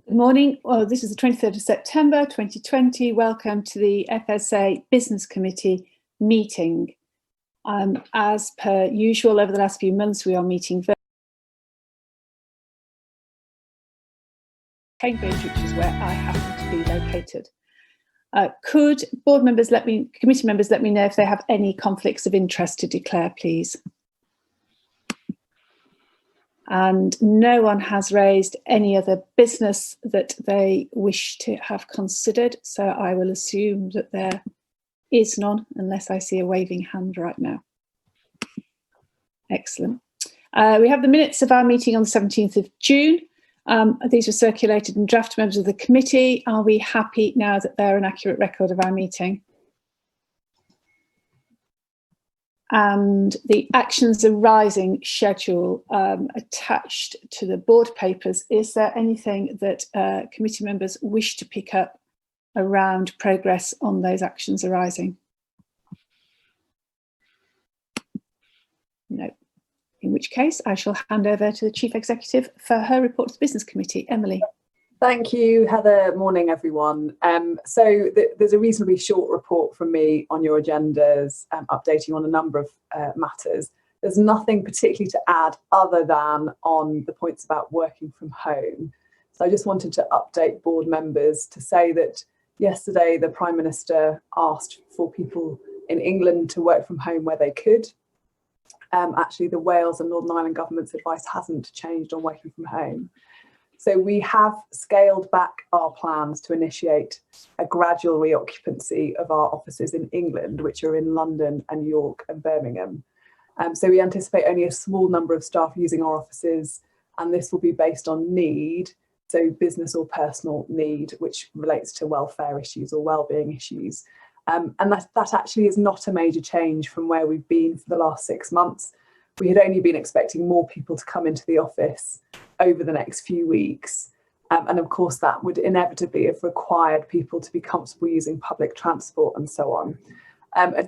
Good morning. Well, this is the 23rd of September 2020. Welcome to the FSA Business Committee meeting. As per usual, over the last few months, we are meeting virtually. Cambridge, which is where I happen to be located. Could committee members let me know if they have any conflicts of interest to declare, please? And no one has raised any other business that they wish to have considered, so I will assume that there is none, unless I see a waving hand right now. Excellent. We have the minutes of our meeting on the 17th of June. These were circulated and draft members of the committee. Are we happy now that they're an accurate record of our meeting? And the actions arising schedule attached to the board papers. Is there anything that committee members wish to pick up around progress on those actions arising? No. In which case, I shall hand over to the Chief Executive for her report to the Business Committee. Emily. Thank you, Heather. Morning, everyone. There's a reasonably short report from me on your agendas, updating on a number of matters. There's nothing particularly to add other than on the points about working from home. So I just wanted to update board members to say that yesterday the Prime Minister asked for people in England to work from home where they could. Actually, the Wales and Northern Ireland government's advice hasn't changed on working from home. So we have scaled back our plans to initiate a gradual reoccupancy of our offices in England, which are in London and York and Birmingham. So we anticipate only a small number of staff using our offices, and this will be based on need, so business or personal need, which relates to welfare issues or wellbeing issues. And that actually is not a major change from where we've been for the last 6 months. We had only been expecting more people to come into the office over the next few weeks. And of course, that would inevitably have required people to be comfortable using public transport and so on.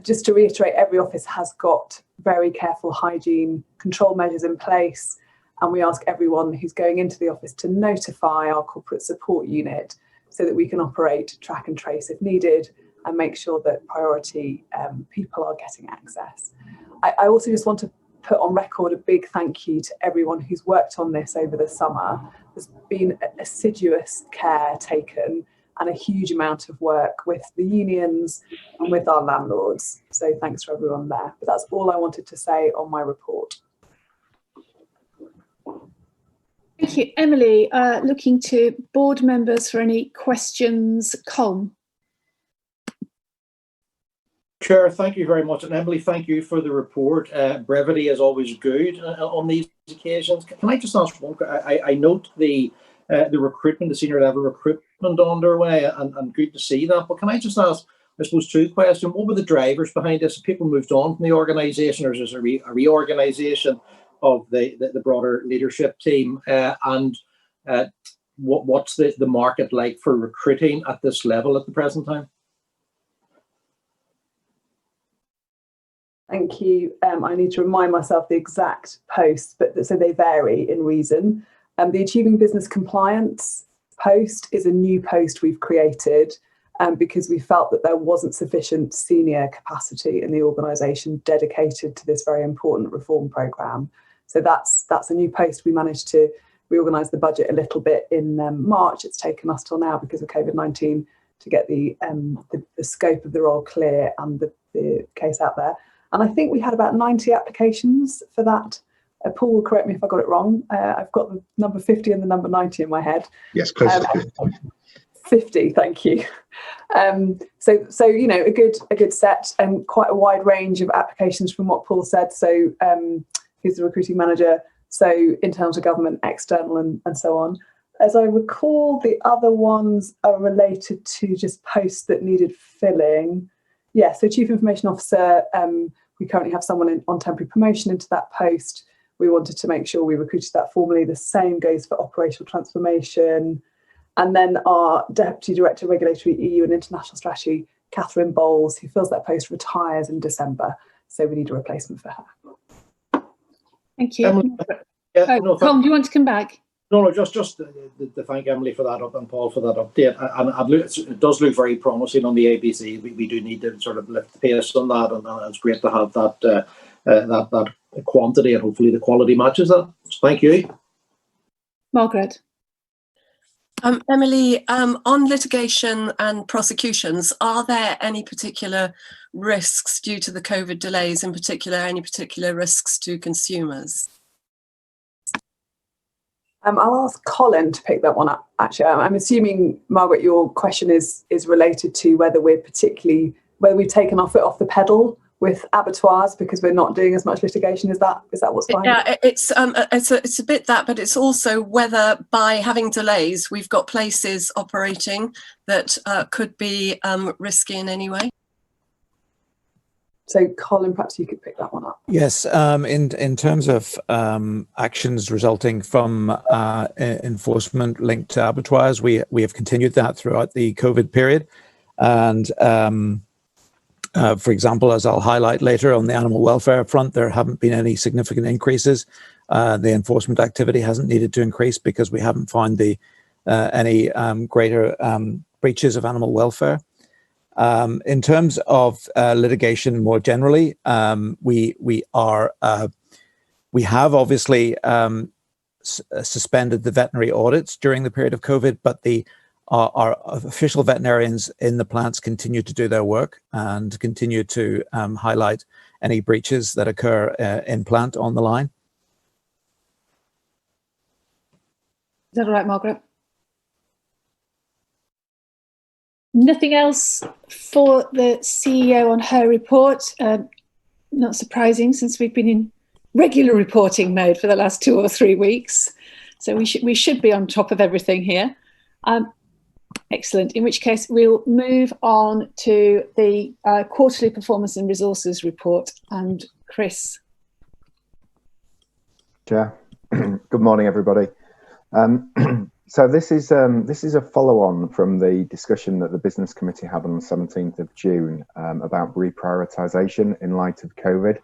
Just to reiterate, every office has got very careful hygiene control measures in place. And we ask everyone who's going into the office to notify our corporate support unit so that we can operate, track and trace if needed, and make sure that priority people are getting access. I also just want to put on record a big thank you to everyone who's worked on this over the summer. There's been assiduous care taken and a huge amount of work with the unions and with our landlords. So thanks to everyone there. But that's all I wanted to say on my report. Thank you, Emily. Looking to board members for any questions. Colm. Chair, thank you very much. And Emily, thank you for the report. Brevity is always good on these occasions. Can I just ask one? I note the recruitment, the senior level recruitment underway, and good to see that. But can I just ask, I suppose, two questions? What were the drivers behind this? Have people moved on from the organisation, or is there a reorganisation of the broader leadership team? What's the market like for recruiting at this level at the present time? Thank you. I need to remind myself the exact posts, but so they vary in reason. The Achieving Business Compliance post is a new post we've created because we felt that there wasn't sufficient senior capacity in the organisation dedicated to this very important reform programme. So that's a new post. We managed to reorganise the budget a little bit in March. It's taken us till now because of COVID-19 to get the scope of the role clear and the case out there. And I think we had about 90 applications for that. Paul will correct me if I got it wrong. I've got the number 50 and the number 90 in my head. Yes, close to 50. 50, thank you. So you know, a good set and quite a wide range of applications from what Paul said. So he's the recruiting manager. So internal to government, external, and so on. As I recall, the other ones are related to just posts that needed filling. Yeah, so Chief Information Officer, we currently have someone on temporary promotion into that post. We wanted to make sure we recruited that formally. The same goes for operational transformation. And then our Deputy Director, Regulatory EU and International Strategy, Catherine Bowles, who fills that post, retires in December. So we need a replacement for her. Thank you. Tom, do you want to come back? No, just to thank Emily for that and Paul for that update. And it does look very promising on the ABC. We do need to sort of lift the pace on that, and it's great to have that quantity, and hopefully the quality matches that. So thank you. Margaret. Emily, on litigation and prosecutions, are there any particular risks due to the COVID delays, in particular, any particular risks to consumers? I'll ask Colin to pick that one up. Actually, I'm assuming, Margaret, your question is related to whether we've taken our foot off the pedal with abattoirs because we're not doing as much litigation. Is that what's behind it? Yeah, it's a bit that, but it's also whether by having delays we've got places operating that could be risky in any way. So, Colin, perhaps you could pick that one up. Yes, in terms of actions resulting from enforcement linked to abattoirs, we have continued that throughout the COVID period. And for example, as I'll highlight later, on the animal welfare front, there haven't been any significant increases. The enforcement activity hasn't needed to increase because we haven't found any greater breaches of animal welfare. In terms of litigation more generally, we have obviously suspended the veterinary audits during the period of COVID, but our official veterinarians in the plants continue to do their work and continue to highlight any breaches that occur in plant on the line. Is that all right, Margaret? Nothing else for the CEO on her report. Not surprising, since we've been in regular reporting mode for the last 2 or 3 weeks. So we should be on top of everything here. Excellent. In which case, we'll move on to the quarterly performance and resources report. And Chris. Chair. Good morning, everybody. So this is a follow-on from the discussion that the Business Committee had on the 17th of June about reprioritisation in light of COVID,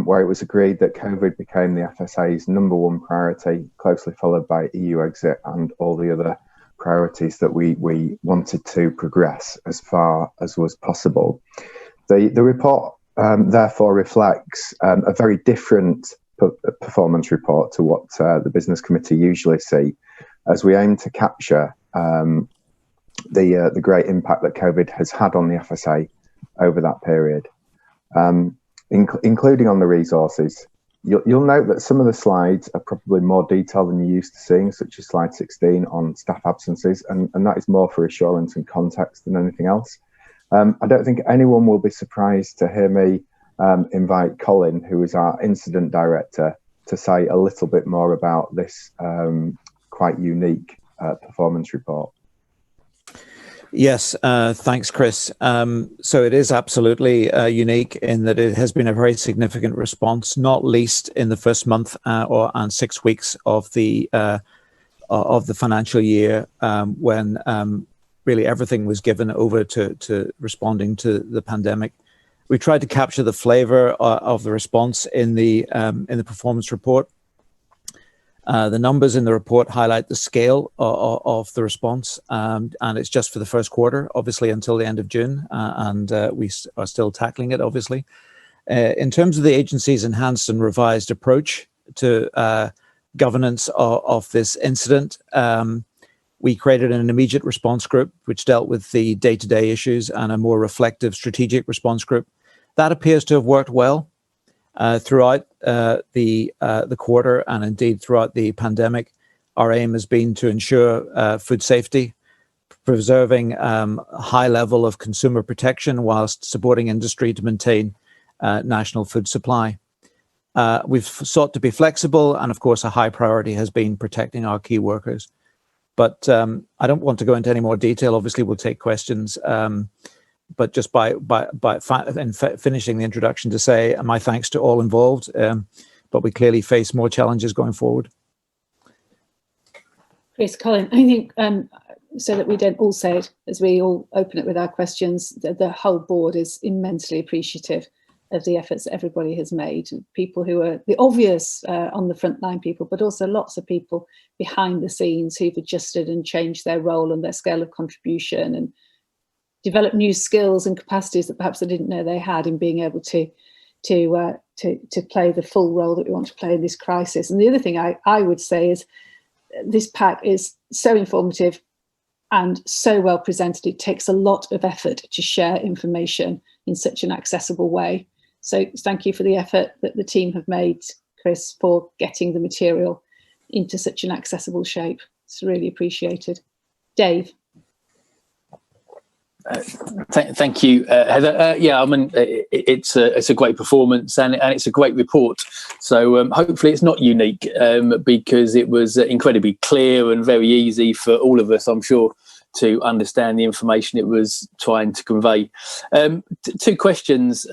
where it was agreed that COVID became the FSA's #1 priority, closely followed by EU exit and all the other priorities that we wanted to progress as far as was possible. The report therefore reflects a very different performance report to what the Business Committee usually see, as we aim to capture the great impact that COVID has had on the FSA over that period, including on the resources. You'll note that some of the slides are probably more detailed than you're used to seeing, such as slide 16 on staff absences, and that is more for assurance and context than anything else. I don't think anyone will be surprised to hear me invite Colin, who is our incident director, to say a little bit more about this quite unique performance report. Yes, thanks, Chris. So it is absolutely unique in that it has been a very significant response, not least in the first month and 6 weeks of the financial year, when really everything was given over to responding to the pandemic. We tried to capture the flavour of the response in the performance report. The numbers in the report highlight the scale of the response, and it's just for the first quarter, obviously, until the end of June, and we are still tackling it, obviously. In terms of the agency's enhanced and revised approach to governance of this incident, we created an immediate response group which dealt with the day-to-day issues, and a more reflective strategic response group. That appears to have worked well throughout the quarter, and indeed throughout the pandemic. Our aim has been to ensure food safety, preserving a high level of consumer protection whilst supporting industry to maintain national food supply. We've sought to be flexible, and of course a high priority has been protecting our key workers. But I don't want to go into any more detail. Obviously we'll take questions, but just by finishing the introduction to say my thanks to all involved, but we clearly face more challenges going forward. Chris, Colin, I think so that we don't all say it as we all open it with our questions, the whole board is immensely appreciative of the efforts that everybody has made, people who are the obvious on the front line people, but also lots of people behind the scenes who've adjusted and changed their role and their scale of contribution and developed new skills and capacities that perhaps they didn't know they had in being able to play the full role that we want to play in this crisis. And the other thing I would say is this pack is so informative and so well presented. It takes a lot of effort to share information in such an accessible way. So thank you for the effort that the team have made, Chris, for getting the material into such an accessible shape. It's really appreciated. Dave. Thank you, Heather. Yeah, I mean, it's a great performance and it's a great report. So hopefully it's not unique because it was incredibly clear and very easy for all of us, I'm sure, to understand the information it was trying to convey. Two questions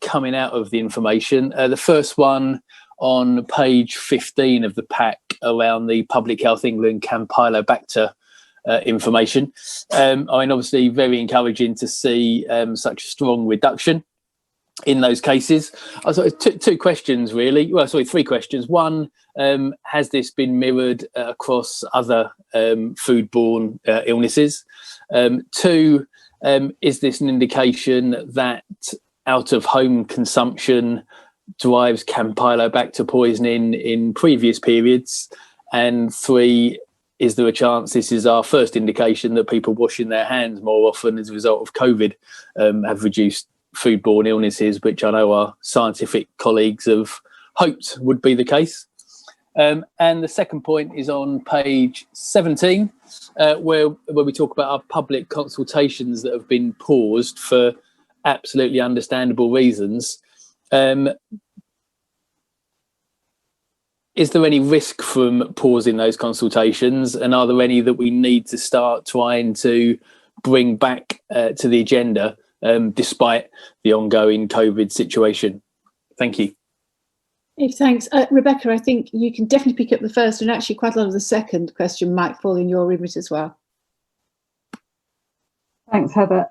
coming out of the information. The first one on page 15 of the pack around the Public Health England Campylobacter information. I mean, obviously very encouraging to see such a strong reduction in those cases. Two questions really. Well, sorry, three questions. One, has this been mirrored across other foodborne illnesses? Two, is this an indication that out-of-home consumption drives Campylobacter poisoning in previous periods? And three, is there a chance this is our first indication that people washing their hands more often as a result of COVID have reduced foodborne illnesses, which I know our scientific colleagues have hoped would be the case? And the second point is on page 17, where we talk about our public consultations that have been paused for absolutely understandable reasons. Is there any risk from pausing those consultations, and are there any that we need to start trying to bring back to the agenda despite the ongoing COVID situation? Thank you. Thanks. Rebecca, I think you can definitely pick up the first, and actually quite a lot of the second question might fall in your remit as well. Thanks, Heather.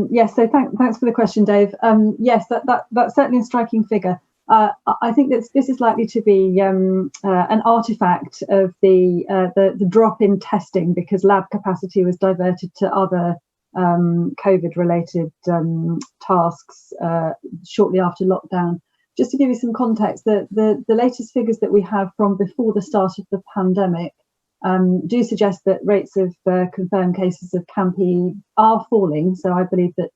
Yes, so thanks for the question, Dave. Yes, that's certainly a striking figure. I think that this is likely to be an artifact of the drop in testing because lab capacity was diverted to other COVID-related tasks shortly after lockdown. Just to give you some context, the latest figures that we have from before the start of the pandemic do suggest that rates of confirmed cases of CAMPy are falling. So I believe that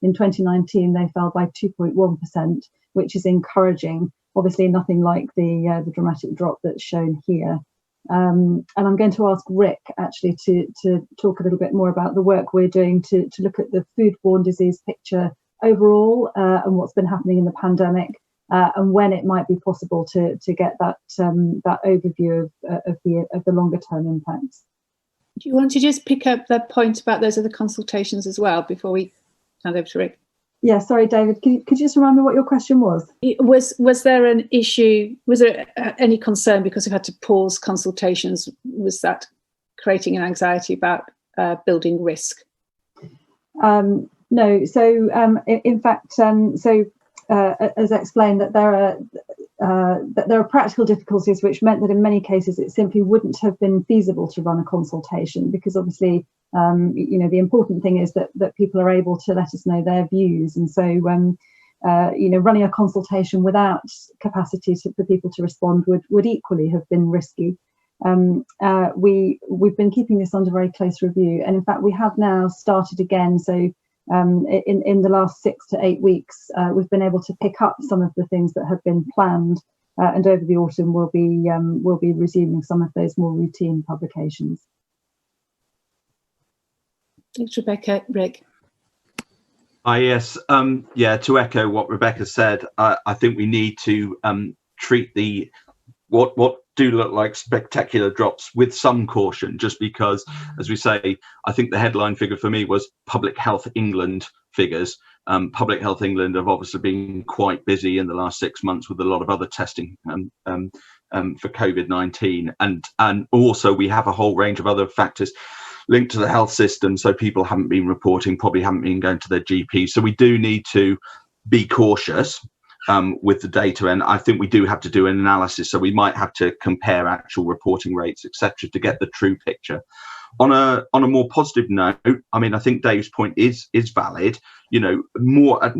in 2019 they fell by 2.1%, which is encouraging. Obviously, nothing like the dramatic drop that's shown here. And I'm going to ask Rick actually to talk a little bit more about the work we're doing to look at the foodborne disease picture overall and what's been happening in the pandemic. And when it might be possible to get that overview of the longer term impacts. Do you want to just pick up the point about those other consultations as well before we hand over to Rick? Yeah, sorry, David. Could you just remind me what your question was? Was there an issue? Was there any concern because we had to pause consultations? Was that creating an anxiety about building risk? No. So in fact, as I explained, that there are practical difficulties which meant that in many cases it simply wouldn't have been feasible to run a consultation because obviously the important thing is that people are able to let us know their views, and so running a consultation without capacity for people to respond would equally have been risky. We've been keeping this under very close review, and in fact we have now started again. So in the last 6 to 8 weeks, we've been able to pick up some of the things that have been planned, and over the autumn we'll be resuming some of those more routine publications. Thanks, Rebecca. Rick. Yes. To echo what Rebecca said, I think we need to treat the what do look like spectacular drops with some caution, just because, as we say, I think the headline figure for me was Public Health England figures. Public Health England have obviously been quite busy in the last 6 months with a lot of other testing for COVID-19, and also we have a whole range of other factors linked to the health system. So people haven't been reporting, probably haven't been going to their GP. So we do need to be cautious with the data, and I think we do have to do an analysis, so we might have to compare actual reporting rates, etc., to get the true picture. On a more positive note, I mean, I think Dave's point is valid. You know, at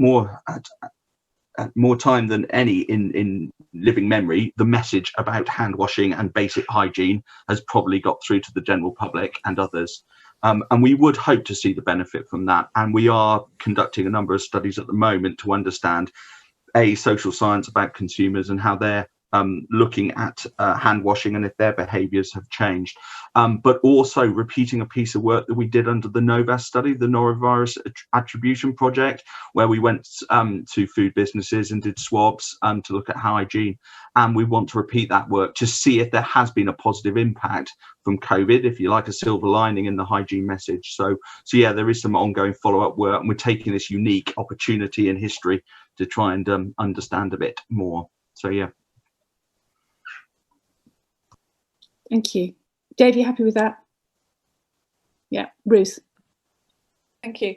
more time than any in living memory, the message about hand washing and basic hygiene has probably got through to the general public and others. And we would hope to see the benefit from that. And we are conducting a number of studies at the moment to understand social science about consumers and how they're looking at hand washing and if their behaviours have changed, but also repeating a piece of work that we did under the NOVAS study, the Norovirus Attribution Project, where we went to food businesses and did swabs to look at hygiene. And we want to repeat that work to see if there has been a positive impact from COVID, if you like, a silver lining in the hygiene message. So yeah, there is some ongoing follow-up work, and we're taking this unique opportunity in history to try and understand a bit more. So yeah. Thank you. Dave, you happy with that? Yeah, Ruth. Thank you.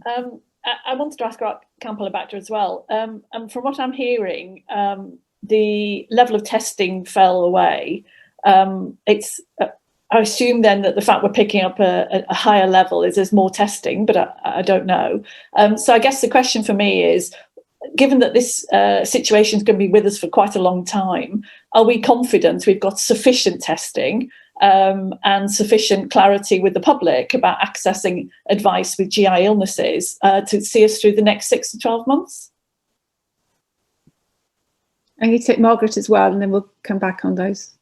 I wanted to ask about Campylobacter as well. And from what I'm hearing, the level of testing fell away. I assume then that the fact we're picking up a higher level is there's more testing, but I don't know. So I guess the question for me is, given that this situation is going to be with us for quite a long time, are we confident we've got sufficient testing and sufficient clarity with the public about accessing advice with GI illnesses to see us through the next 6 to 12 months? I'm going to take Margaret as well, and then we'll come back on those.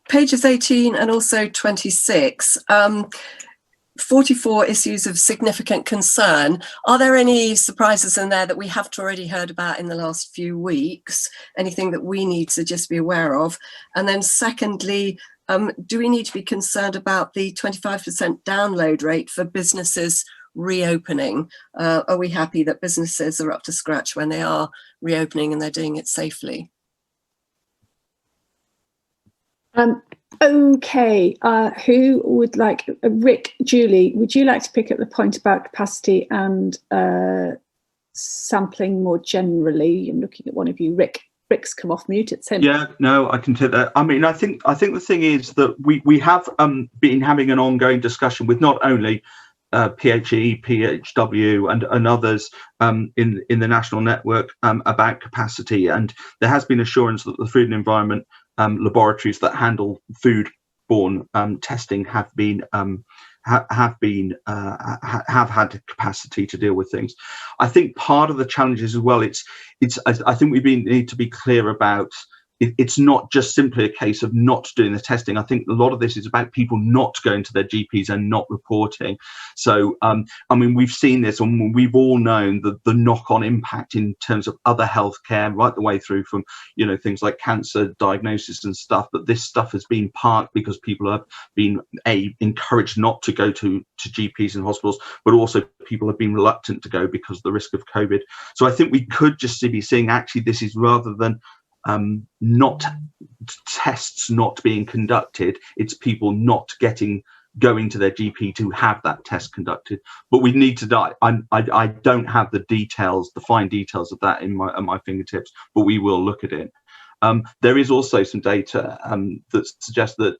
Pages 18 and also 26. 44 issues of significant concern. Are there any surprises in there that we haven't already heard about in the last few weeks? Anything that we need to just be aware of? And then secondly, do we need to be concerned about the 25% download rate for businesses reopening? Are we happy that businesses are up to scratch when they are reopening and they're doing it safely? Okay, who would like, Rick, Julie, would you like to pick up the point about capacity and sampling more generally? I'm looking at one of you. Rick's come off mute. It's him. Yeah, no, I can take that. I mean, I think the thing is that we have been having an ongoing discussion with not only PHE, PHW and others in the national network about capacity, and there has been assurance that the Food and Environment laboratories that handle food-borne testing have had capacity to deal with things. I think part of the challenges as well, I think we need to be clear about. It's not just simply a case of not doing the testing. I think a lot of this is about people not going to their GPs and not reporting. So, I mean, we've seen this, and we've all known the knock-on impact in terms of other healthcare, right the way through from, you know, things like cancer diagnosis and stuff. But this stuff has been parked because people have been encouraged not to go to GPs and hospitals, but also people have been reluctant to go because of the risk of COVID. So I think we could just be seeing actually this is rather than not tests not being conducted, it's people not going to their GP to have that test conducted. But we need to I don't have the details, the fine details of that at my fingertips, but we will look at it. There is also some data that suggests that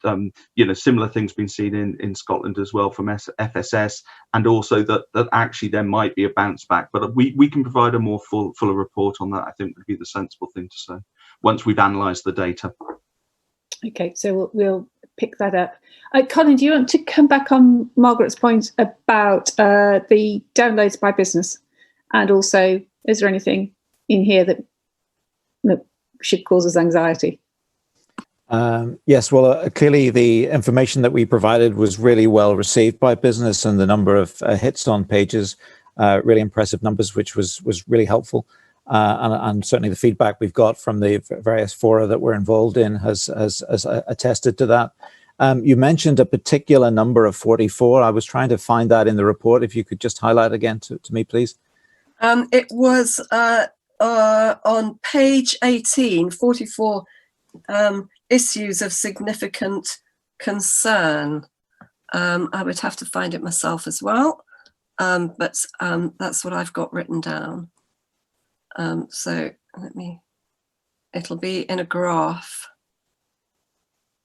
you know, similar things been seen in Scotland as well from FSS, and also that actually there might be a bounce back. But we can provide a more fuller report on that. I think would be the sensible thing to say once we've analysed the data. Okay, so we'll pick that up. Colin, do you want to come back on Margaret's point about the downloads by business, and also is there anything in here that should cause us anxiety? Yes, well, clearly the information that we provided was really well received by business, and the number of hits on pages, really impressive numbers, which was really helpful. And certainly the feedback we've got from the various fora that we're involved in has attested to that. You mentioned a particular number of 44. I was trying to find that in the report. If you could just highlight again to me, please. It was on page 18, 44 issues of significant concern. I would have to find it myself as well. but that's what I've got written down. So it'll be in a graph.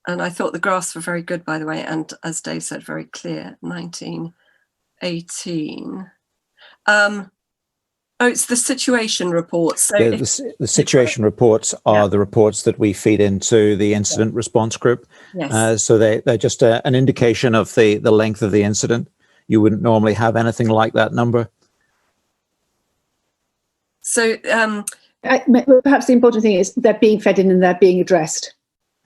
And I thought the graphs were very good, by the way, and as Dave said, very clear. 1918. Oh, it's the situation reports. So yeah, the situation reports are the reports that we feed into the incident response group. Yes. So they're just an indication of the length of the incident. You wouldn't normally have anything like that number. So perhaps the important thing is they're being fed in and they're being addressed.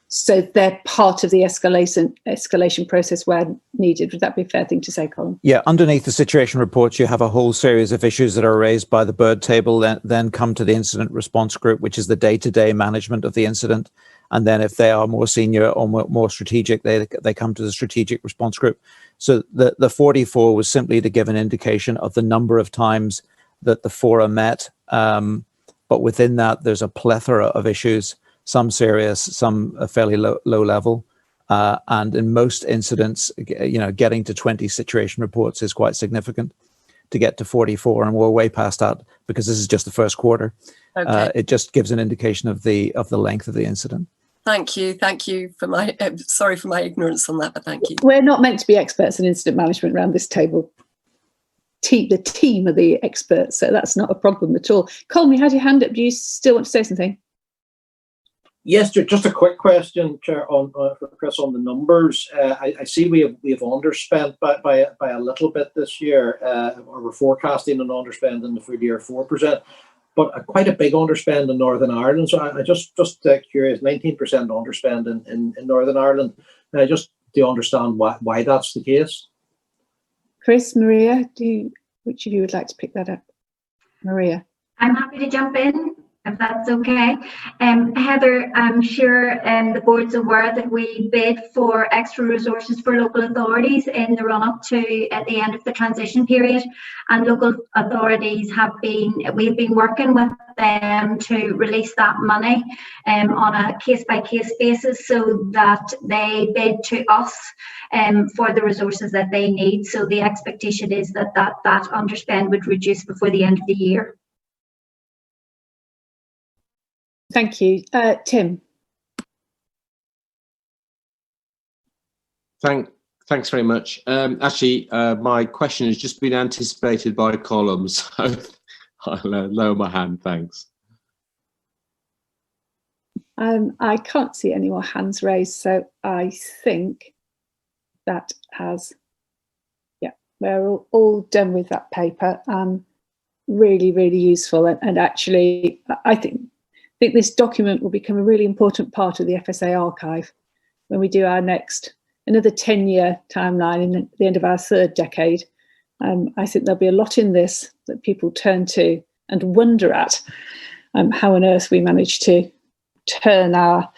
So they're part of the escalation process where needed. Would that be a fair thing to say, Colin? Yeah, underneath the situation reports, you have a whole series of issues that are raised by the bird table, then come to the incident response group, which is the day-to-day management of the incident. And then if they are more senior or more strategic, they come to the strategic response group. So the 44 was simply to give an indication of the number of times that the fora met. But within that, there's a plethora of issues, some serious, some fairly low level. And in most incidents, getting to 20 situation reports is quite significant. To get to 44, and we're way past that because this is just the first quarter. Okay. It just gives an indication of the length of the incident. Thank you for my sorry for my ignorance on that, but thank you. We're not meant to be experts in incident management around this table. The team are the experts, so that's not a problem at all. Colin, you had your hand up. Do you still want to say something? Yes, just a quick question, Chair, for Chris on the numbers. I see we have underspent by a little bit this year. We're forecasting an underspend in the full year 4%, but quite a big underspend in Northern Ireland. So I just curious, 19% underspend in Northern Ireland. Just to understand why that's the case. Chris, Maria, which of you would like to pick that up? Maria. I'm happy to jump in, if that's okay. Heather, I'm sure the board's aware that we bid for extra resources for local authorities in the run-up to at the end of the transition period, and local authorities we've been working with them to release that money on a case-by-case basis so that they bid to us for the resources that they need. So the expectation is that underspend would reduce before the end of the year. Thank you. Tim. Thanks very much. Actually, my question has just been anticipated by columns, so I'll lower my hand. Thanks. I can't see any more hands raised, so I think that we're all done with that paper. Really, really useful, and actually, I think this document will become a really important part of the FSA archive when we do our another 10-year timeline at the end of our third decade. I think there'll be a lot in this that people turn to and wonder at how on earth we managed to turn our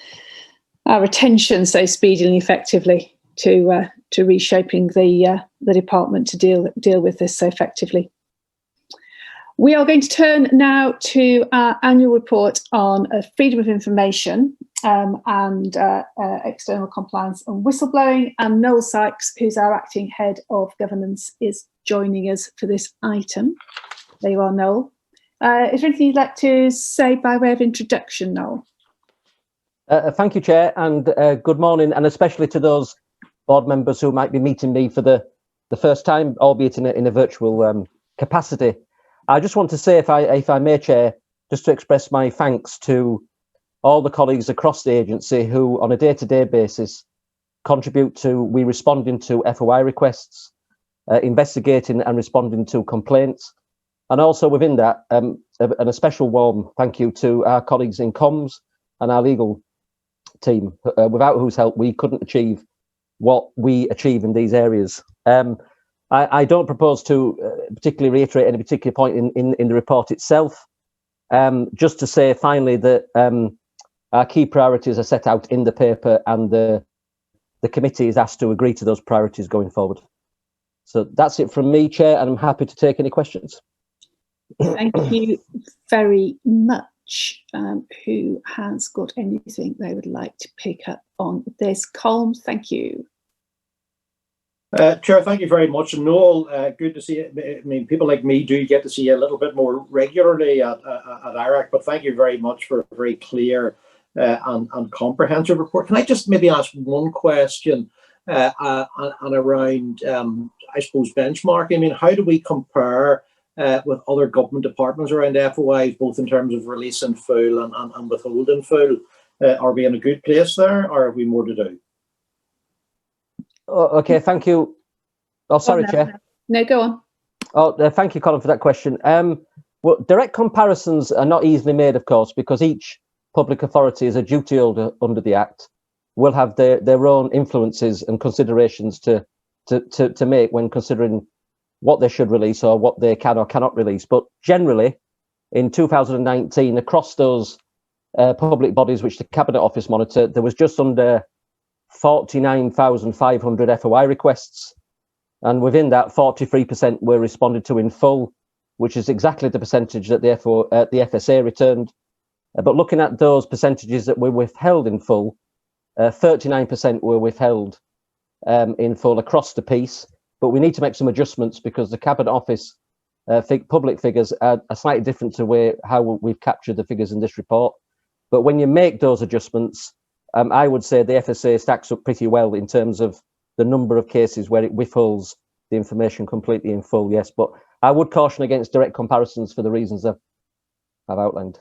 attention so speedily and effectively to reshaping the department to deal with this so effectively. We are going to turn now to our annual report on freedom of information and external compliance and whistleblowing. And Noel Sykes, who's our acting head of governance, is joining us for this item. There you are, Noel. Is there anything you'd like to say by way of introduction, Noel? Thank you, Chair, and good morning, and especially to those board members who might be meeting me for the first time, albeit in a virtual capacity. I just want to say, if I may, Chair, just to express my thanks to all the colleagues across the agency who, on a day-to-day basis, contribute to responding to FOI requests, investigating and responding to complaints, and also within that, and a special warm thank you to our colleagues in comms and our legal team, without whose help we couldn't achieve what we achieve in these areas. I don't propose to particularly reiterate any particular point in the report itself. Just to say finally that our key priorities are set out in the paper, and the committee is asked to agree to those priorities going forward. So that's it from me, Chair, and I'm happy to take any questions. Thank you very much. Who has got anything they would like to pick up on this? Colm, thank you. Chair, thank you very much. And Noel, good to see you. I mean, people like me do get to see you a little bit more regularly at IRAC, but thank you very much for a very clear and comprehensive report. Can I just maybe ask one question and around, I suppose, benchmarking? I mean, how do we compare with other government departments around FOIs, both in terms of release in full and withhold in full? Are we in a good place there, or have we more to do? Oh, okay, thank you. Oh, sorry, Chair. No, go on. Oh, thank you, Colin, for that question. Well, direct comparisons are not easily made, of course, because each public authority is a duty holder under the Act, will have their own influences and considerations to make when considering what they should release or what they can or cannot release. But generally, in 2019, across those public bodies which the Cabinet Office monitored, there was just under 49,500 FOI requests, and within that 43% were responded to in full, which is exactly the percentage that the FSA returned. But looking at those percentages that were withheld in full, 39% were withheld in full across the piece. But we need to make some adjustments because the Cabinet Office public figures are slightly different to how we've captured the figures in this report. But when you make those adjustments, I would say the FSA stacks up pretty well in terms of the number of cases where it withholds the information completely in full, yes. But I would caution against direct comparisons for the reasons I've outlined.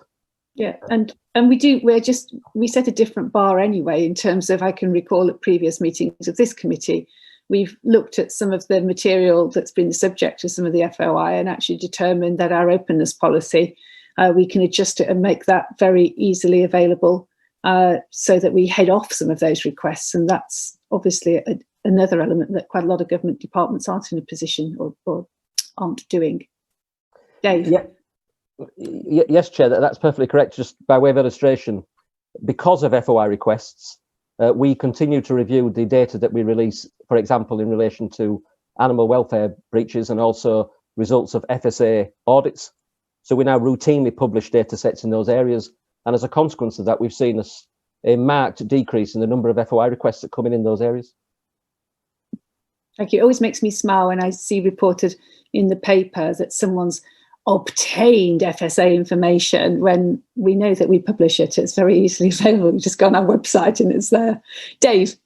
Yeah, and we set a different bar anyway in terms of, I can recall at previous meetings of this committee, we've looked at some of the material that's been the subject of some of the FOI and actually determined that our openness policy, we can adjust it and make that very easily available so that we head off some of those requests. And that's obviously another element that quite a lot of government departments aren't in a position or aren't doing. Dave? Yeah. Yes, Chair, that's perfectly correct. Just by way of illustration, because of FOI requests, we continue to review the data that we release, for example, in relation to animal welfare breaches and also results of FSA audits. So we now routinely publish data sets in those areas. And as a consequence of that, we've seen a marked decrease in the number of FOI requests that come in those areas. Thank you. It always makes me smile when I see reported in the paper that someone's obtained FSA information when we know that we publish it. It's very easily available. You just go on our website and it's there. Dave.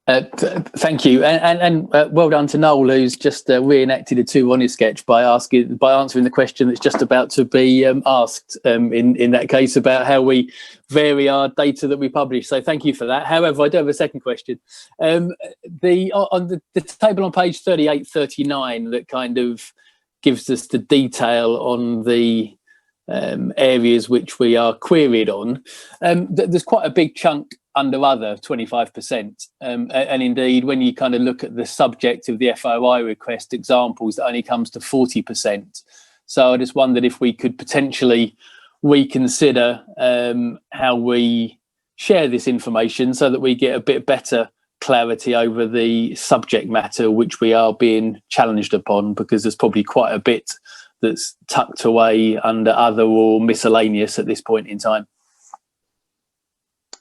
Thank you, and well done to Noel, who's just reenacted a 2 on his sketch by answering the question that's just about to be asked. In that case, about how we vary our data that we publish. So thank you for that. However, I do have a second question. On the table on page 38-39 that kind of gives us the detail on the areas which we are queried on. There's quite a big chunk under other, 25%. And indeed, when you kind of look at the subject of the FOI request examples, that only comes to 40%. So I just wondered if we could potentially reconsider how we share this information so that we get a bit better clarity over the subject matter which we are being challenged upon, because there's probably quite a bit that's tucked away under other or miscellaneous at this point in time.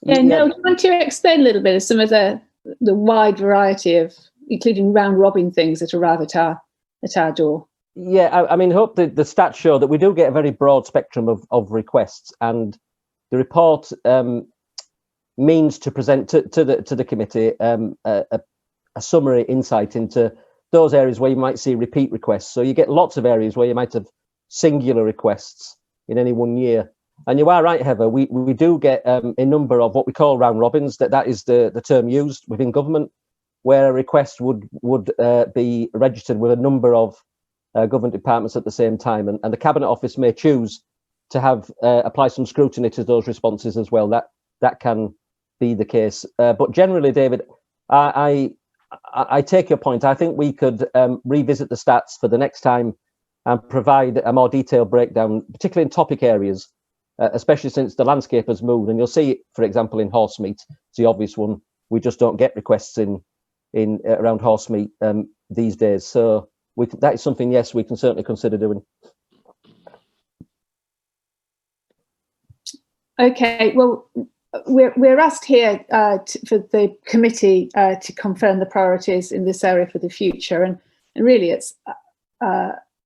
Yeah, no, do you want to explain a little bit of some of the wide variety of, including round robin things that arrive at our door? Yeah, I mean, hope the stats show that we do get a very broad spectrum of requests, and the report means to present to the committee a summary insight into those areas where you might see repeat requests. So you get lots of areas where you might have singular requests in any one year. And you are right, Heather, we do get a number of what we call round robins, that is the term used within government, where a request would be registered with a number of government departments at the same time. And the Cabinet Office may choose to have apply some scrutiny to those responses as well. That can be the case. But generally, David, I take your point. I think we could revisit the stats for the next time and provide a more detailed breakdown, particularly in topic areas, especially since the landscape has moved. And you'll see, for example, in horse meat, it's the obvious one. We just don't get requests in around horse meat these days. So that is something, yes, we can certainly consider doing. Okay, well, we're asked here for the committee to confirm the priorities in this area for the future, and really it's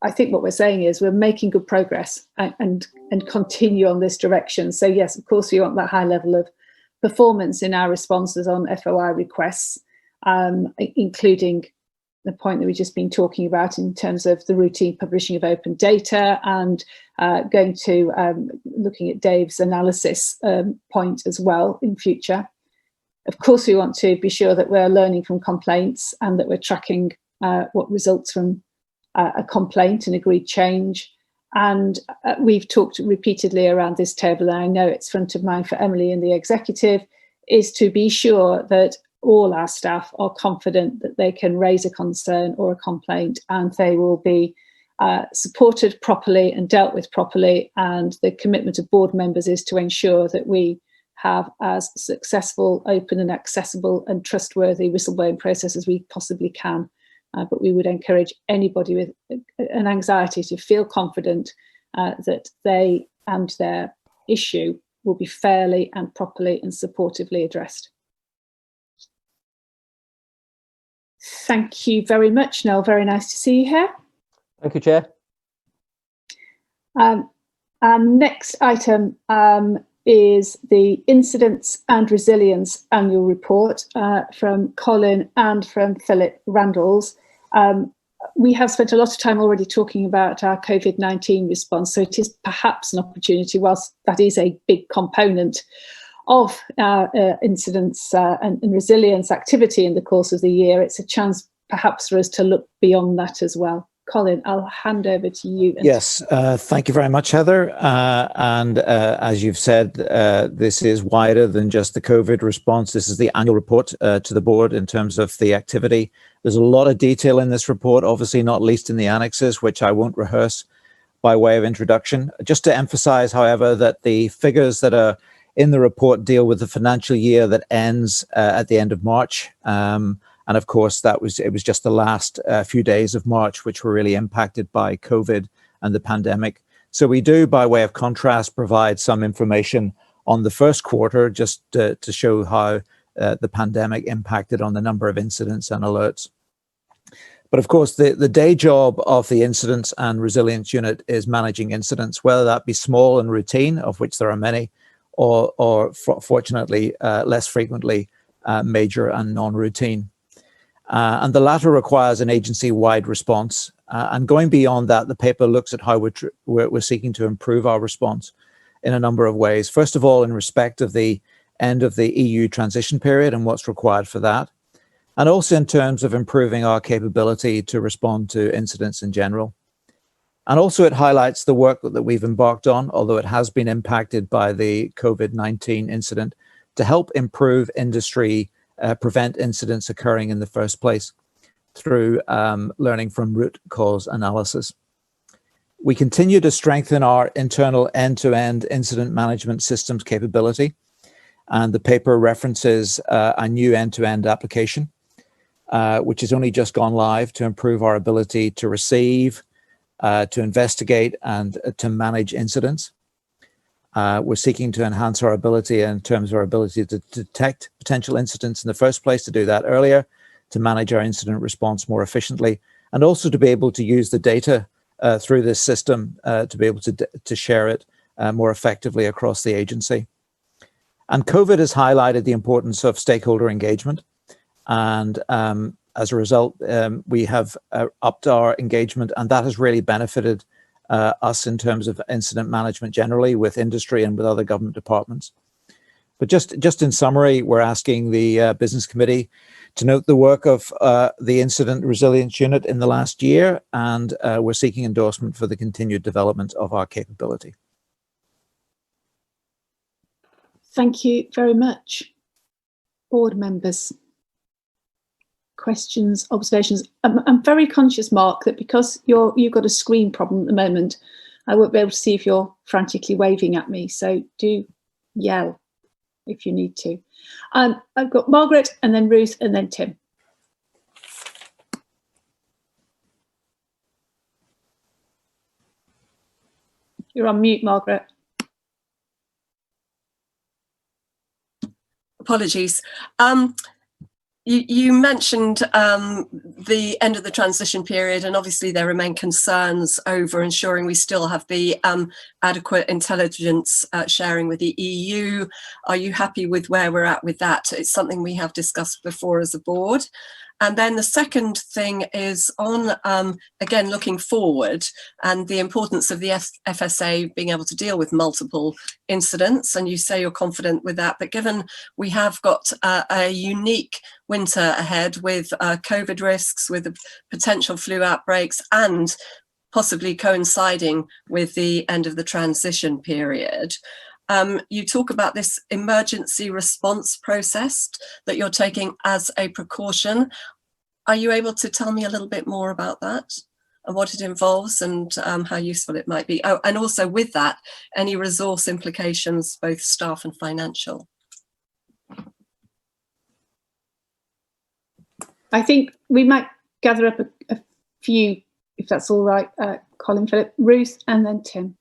I think what we're saying is we're making good progress and continue on this direction. So yes, of course we want that high level of performance in our responses on FOI requests, including the point that we've just been talking about in terms of the routine publishing of open data, and going to looking at Dave's analysis point as well in future. Of course, we want to be sure that we're learning from complaints and that we're tracking what results from a complaint and agreed change. And we've talked repeatedly around this table, and I know it's front of mind for Emily and the executive, is to be sure that all our staff are confident that they can raise a concern or a complaint and they will be supported properly and dealt with properly. And the commitment of board members is to ensure that we have as successful, open and accessible and trustworthy whistleblowing process as we possibly can. But we would encourage anybody with an anxiety to feel confident that they and their issue will be fairly and properly and supportively addressed. Thank you very much, Noel. Very nice to see you here. Thank you, Chair. Our next item is the Incidents and Resilience Annual Report from Colin and from Philip Randalls. We have spent a lot of time already talking about our COVID-19 response, so it is perhaps an opportunity, whilst that is a big component of our incidents and resilience activity in the course of the year, it's a chance perhaps for us to look beyond that as well. Colin, I'll hand over to you. Yes, thank you very much, Heather. And as you've said, this is wider than just the COVID response. This is the annual report to the board in terms of the activity. There's a lot of detail in this report, obviously not least in the annexes, which I won't rehearse by way of introduction. Just to emphasize, however, that the figures that are in the report deal with the financial year that ends at the end of March. And of course, it was just the last few days of March, which were really impacted by COVID and the pandemic. So we do, by way of contrast, provide some information on the first quarter, just to show how the pandemic impacted on the number of incidents and alerts. But of course, the day job of the Incidents and Resilience Unit is managing incidents, whether that be small and routine, of which there are many, or fortunately, less frequently, major and non-routine. And the latter requires an agency-wide response. And going beyond that, the paper looks at how we're seeking to improve our response in a number of ways. First of all, in respect of the end of the EU transition period and what's required for that. And also in terms of improving our capability to respond to incidents in general. And also it highlights the work that we've embarked on, although it has been impacted by the COVID-19 incident, to help improve industry, prevent incidents occurring in the first place through learning from root cause analysis. We continue to strengthen our internal end-to-end incident management systems capability. And the paper references a new end-to-end application, which has only just gone live to improve our ability to receive, to investigate and to manage incidents. We're seeking to enhance our ability in terms of our ability to detect potential incidents in the first place, to do that earlier, to manage our incident response more efficiently, and also to be able to use the data through this system to be able to share it more effectively across the agency. And COVID has highlighted the importance of stakeholder engagement. And as a result, we have upped our engagement, and that has really benefited us in terms of incident management generally with industry and with other government departments. But just in summary, we're asking the Business Committee to note the work of the Incident Resilience Unit in the last year, and we're seeking endorsement for the continued development of our capability. Thank you very much. Board members. Questions, observations. I'm very conscious, Mark, that because you've got a screen problem at the moment, I won't be able to see if you're frantically waving at me. So do yell if you need to. I've got Margaret and then Ruth and then Tim. You're on mute, Margaret. apologies. You mentioned the end of the transition period, and obviously there remain concerns over ensuring we still have the adequate intelligence sharing with the EU. Are you happy with where we're at with that? It's something we have discussed before as a board. And then the second thing is on, again, looking forward and the importance of the FSA being able to deal with multiple incidents. And you say you're confident with that, but given we have got a unique winter ahead with COVID risks, with the potential flu outbreaks, and possibly coinciding with the end of the transition period, you talk about this emergency response process that you're taking as a precaution. Are you able to tell me a little bit more about that and what it involves and how useful it might be? Oh, and also with that, any resource implications, both staff and financial? I think we might gather up a few, if that's all right, Colin, Philip, Ruth, and then Tim.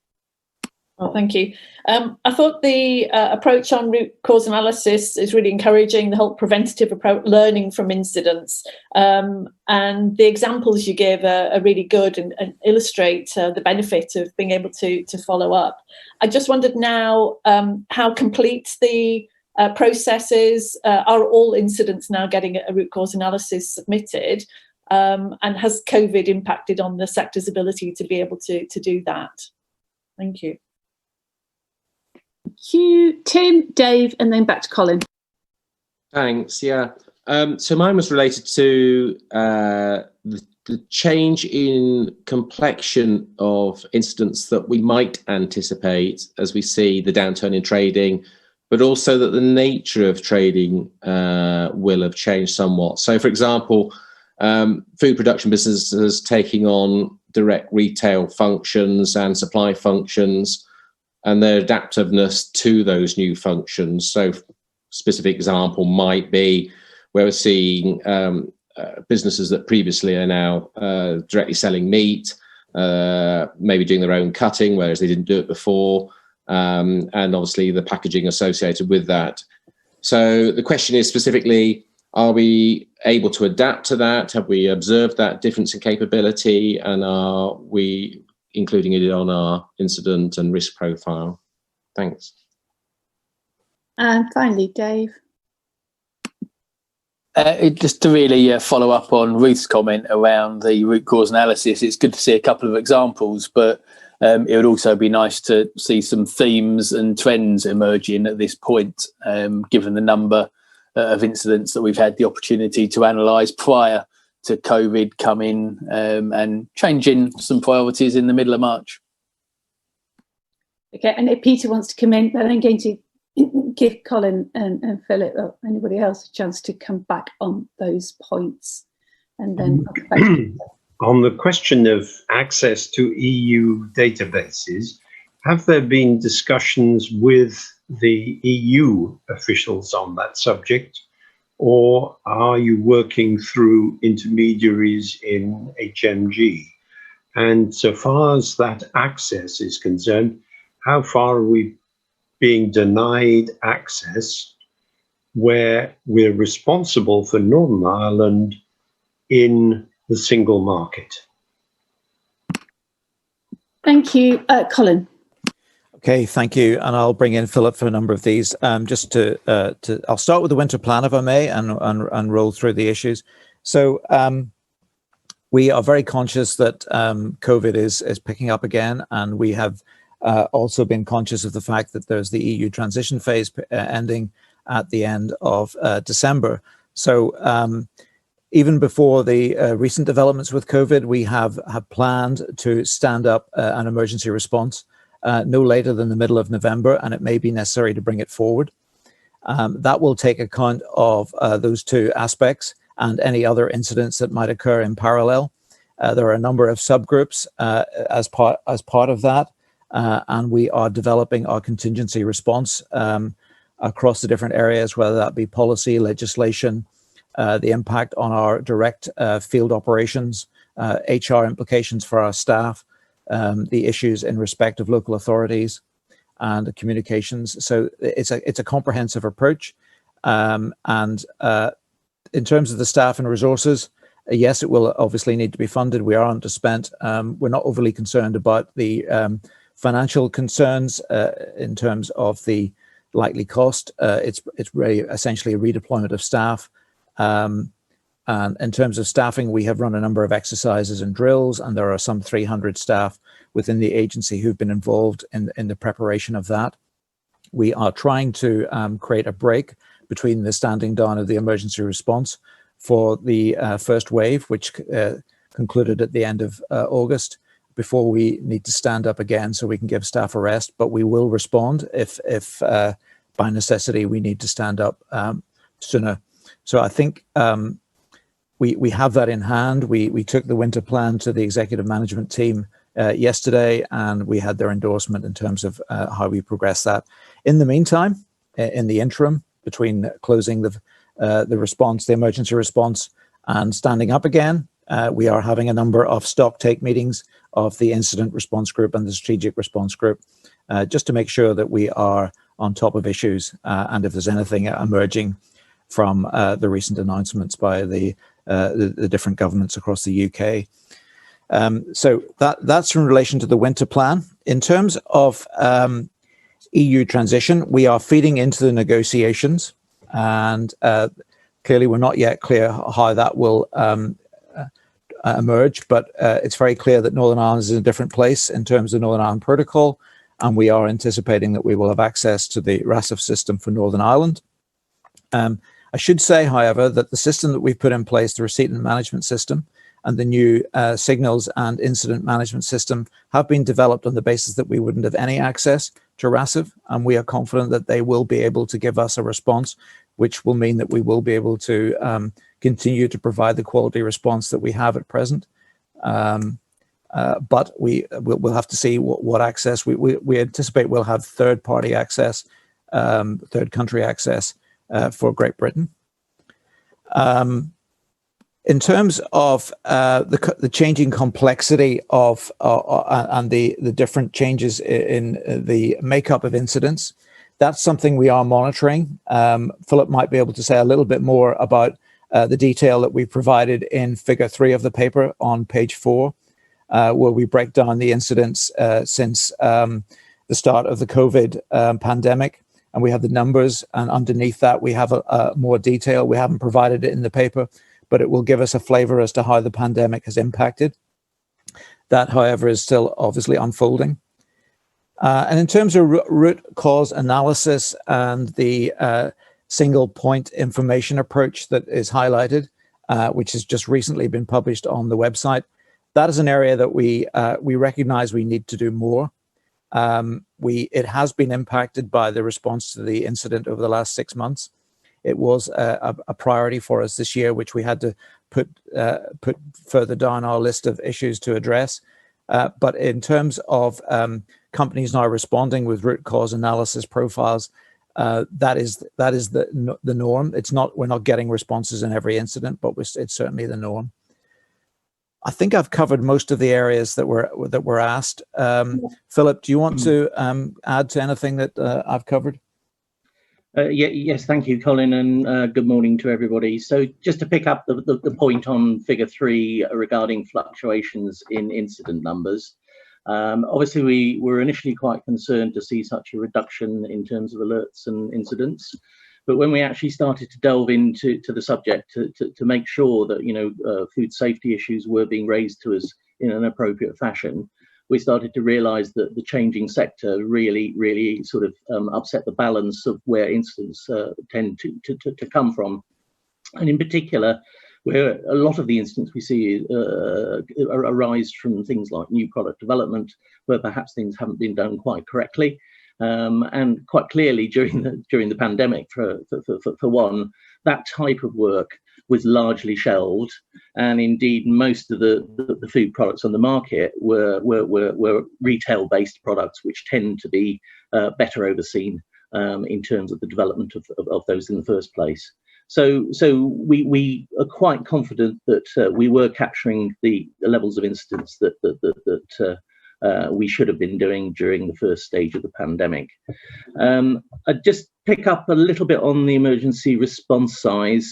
Oh, thank you. I thought the approach on root cause analysis is really encouraging, the whole preventative approach, learning from incidents. And the examples you give are really good and illustrate the benefit of being able to follow up. I just wondered now how complete the process is. Are all incidents now getting a root cause analysis submitted? And has COVID impacted on the sector's ability to be able to do that? Thank you. Thank you, Tim, Dave, and then back to Colin. Thanks. Yeah. So mine was related to the change in complexion of incidents that we might anticipate as we see the downturn in trading, but also that the nature of trading will have changed somewhat. So, for example, food production businesses taking on direct retail functions and supply functions, and their adaptiveness to those new functions. So specific example might be where we're seeing businesses that previously are now directly selling meat, maybe doing their own cutting, whereas they didn't do it before, and obviously the packaging associated with that. So the question is specifically, are we able to adapt to that? Have we observed that difference in capability, and are we including it on our incident and risk profile? Thanks. And finally, Dave. Just to really follow up on Ruth's comment around the root cause analysis, it's good to see a couple of examples, but it would also be nice to see some themes and trends emerging at this point, given the number of incidents that we've had the opportunity to analyse prior to COVID coming and changing some priorities in the middle of March. Okay, and if Peter wants to come in, then I'm going to give Colin and Philip or anybody else a chance to come back on those points. And then on the question of access to EU databases, have there been discussions with the EU officials on that subject? Or are you working through intermediaries in HMG? And so far as that access is concerned, how far are we being denied access where we're responsible for Northern Ireland in the single market? Thank you, Colin. Okay, thank you, and I'll bring in Philip for a number of these. Just I'll start with the winter plan, if I may, and roll through the issues. So we are very conscious that COVID is picking up again, and we have also been conscious of the fact that there's the EU transition phase ending at the end of December. So even before the recent developments with COVID, we have planned to stand up an emergency response no later than the middle of November, and it may be necessary to bring it forward. That will take account of those two aspects and any other incidents that might occur in parallel. There are a number of subgroups as part of that, and we are developing our contingency response across the different areas, whether that be policy, legislation, the impact on our direct field operations, HR implications for our staff, the issues in respect of local authorities and communications. So it's a comprehensive approach. And in terms of the staff and resources, yes, it will obviously need to be funded. We are underspent. We're not overly concerned about the financial concerns in terms of the likely cost. It's really essentially a redeployment of staff. And in terms of staffing, we have run a number of exercises and drills, and there are some 300 staff within the agency who've been involved in the preparation of that. We are trying to create a break between the standing down of the emergency response for the first wave, which concluded at the end of August, before we need to stand up again so we can give staff a rest. But we will respond if by necessity we need to stand up sooner. So I think we have that in hand. We took the winter plan to the executive management team yesterday, and we had their endorsement in terms of how we progress that. In the meantime, in the interim, between closing the response, the emergency response, and standing up again, we are having a number of stock take meetings of the incident response group and the strategic response group, just to make sure that we are on top of issues, and if there's anything emerging from the recent announcements by the different governments across the UK. So that's in relation to the winter plan. In terms of EU transition, we are feeding into the negotiations, and clearly we're not yet clear how that will emerge, but it's very clear that Northern Ireland is in a different place in terms of Northern Ireland Protocol, and we are anticipating that we will have access to the RASIF system for Northern Ireland. I should say, however, that the system that we've put in place, the receipt and management system, and the new signals and incident management system have been developed on the basis that we wouldn't have any access to RASIF, and we are confident that they will be able to give us a response, which will mean that we will be able to continue to provide the quality response that we have at present. But we'll have to see what access. We anticipate we'll have third-party access, third country access for Great Britain. In terms of the changing complexity of and the different changes in the makeup of incidents, that's something we are monitoring. Philip might be able to say a little bit more about the detail that we provided in figure 3 of the paper on page 4, where we break down the incidents since the start of the COVID pandemic, and we have the numbers, and underneath that we have more detail. We haven't provided it in the paper, but it will give us a flavor as to how the pandemic has impacted. That, however, is still obviously unfolding. And in terms of root cause analysis and the single point information approach that is highlighted, which has just recently been published on the website, that is an area that we recognize we need to do more. It has been impacted by the response to the incident over the last 6 months. It was a priority for us this year, which we had to put further down our list of issues to address. But in terms of companies now responding with root cause analysis profiles, that is the norm. We're not getting responses in every incident, but it's certainly the norm. I think I've covered most of the areas that were asked. Philip, do you want to add to anything that I've covered? Yes, thank you, Colin, and good morning to everybody. So just to pick up the point on figure 3 regarding fluctuations in incident numbers, obviously we were initially quite concerned to see such a reduction in terms of alerts and incidents. But when we actually started to delve into the subject to make sure that food safety issues were being raised to us in an appropriate fashion, we started to realise that the changing sector really sort of upset the balance of where incidents tend to come from. And in particular, where a lot of the incidents we see arise from things like new product development, where perhaps things haven't been done quite correctly. And quite clearly during the pandemic, for one, that type of work was largely shelved, and indeed most of the food products on the market were retail-based products, which tend to be better overseen in terms of the development of those in the first place. So we are quite confident that we were capturing the levels of incidents that we should have been doing during the first stage of the pandemic. I'd just pick up a little bit on the emergency response side.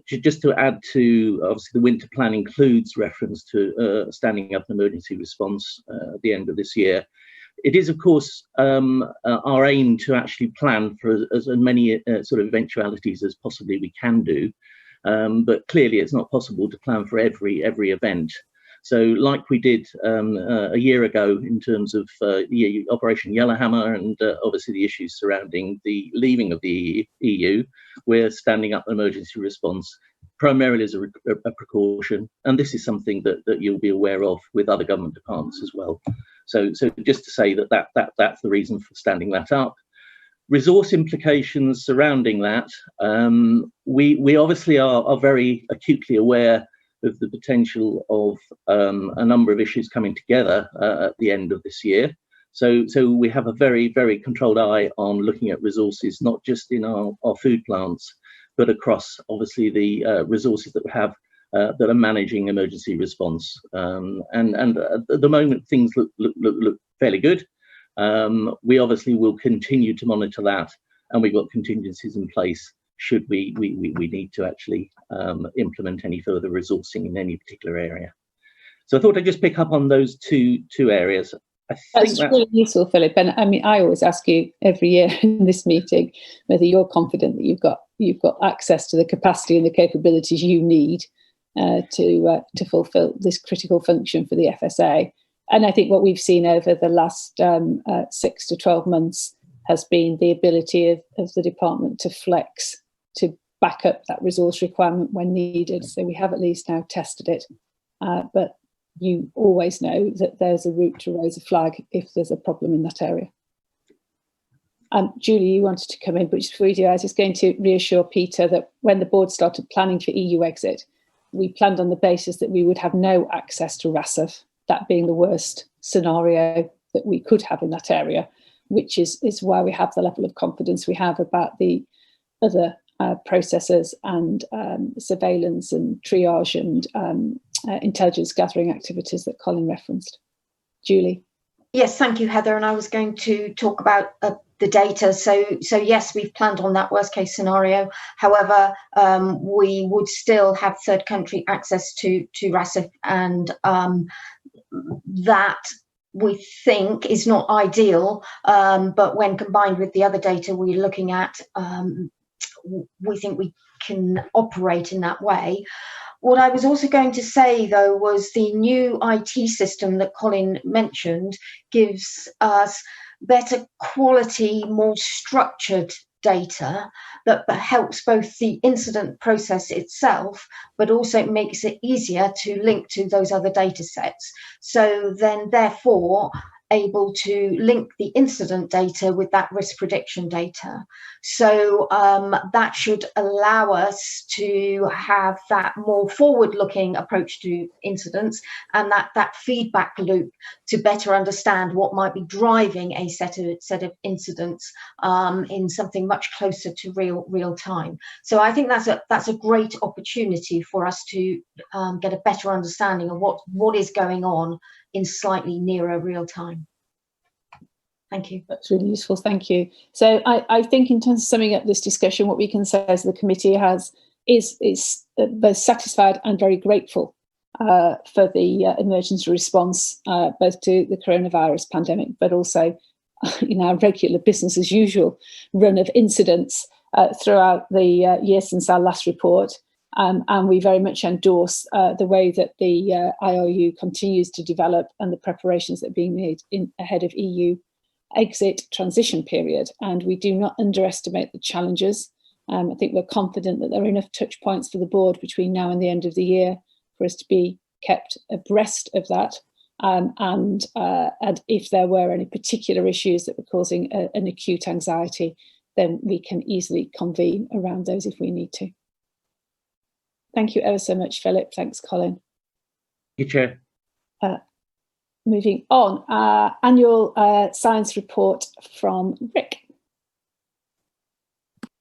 Just to add to, obviously the winter plan includes reference to standing up an emergency response at the end of this year. It is, of course, our aim to actually plan for as many sort of eventualities as possibly we can do, but clearly it's not possible to plan for every event. So like we did a year ago in terms of Operation Yellowhammer and obviously the issues surrounding the leaving of the EU, we're standing up an emergency response primarily as a precaution. And this is something that you'll be aware of with other government departments as well. So just to say that's the reason for standing that up. Resource implications surrounding that, we obviously are very acutely aware of the potential of a number of issues coming together at the end of this year. So we have a very, very controlled eye on looking at resources, not just in our food plants, but across obviously the resources that we have that are managing emergency response. And at the moment, things look fairly good. We obviously will continue to monitor that, and we've got contingencies in place should we need to actually implement any further resourcing in any particular area. So I thought I'd just pick up on those two areas. That's really useful, Philip. And I mean, I always ask you every year in this meeting whether you're confident that you've got access to the capacity and the capabilities you need to fulfil this critical function for the FSA. And I think what we've seen over the last 6 to 12 months has been the ability of the department to flex, to back up that resource requirement when needed. So we have at least now tested it. But you always know that there's a route to raise a flag if there's a problem in that area. Julie, you wanted to come in, but before you do, I was just going to reassure Peter that when the board started planning for EU exit, we planned on the basis that we would have no access to RASF, that being the worst scenario that we could have in that area, which is why we have the level of confidence we have about the other processes and surveillance and triage and intelligence gathering activities that Colin referenced. Julie. Yes, thank you, Heather. And I was going to talk about the data. So yes, we've planned on that worst case scenario. However, we would still have third country access to RASF, and that we think is not ideal. But when combined with the other data we're looking at, we think we can operate in that way. What I was also going to say, though, was the new IT system that Colin mentioned gives us better quality, more structured data that helps both the incident process itself, but also makes it easier to link to those other data sets. So then, therefore, able to link the incident data with that risk prediction data. So that should allow us to have that more forward-looking approach to incidents and that feedback loop to better understand what might be driving a set of incidents in something much closer to real time. So I think that's a great opportunity for us to get a better understanding of what is going on in slightly nearer real time. Thank you. That's really useful. Thank you. So I think in terms of summing up this discussion, what we can say is the committee is both satisfied and very grateful for the emergency response, both to the coronavirus pandemic, but also in our regular business as usual run of incidents throughout the year since our last report. And we very much endorse the way that the IRU continues to develop and the preparations that are being made ahead of EU exit transition period. And we do not underestimate the challenges. I think we're confident that there are enough touch points for the board between now and the end of the year for us to be kept abreast of that. And if there were any particular issues that were causing an acute anxiety, then we can easily convene around those if we need to. Thank you ever so much, Philip. Thanks, Colin. Thank you, Chair. Moving on, annual science report from Rick.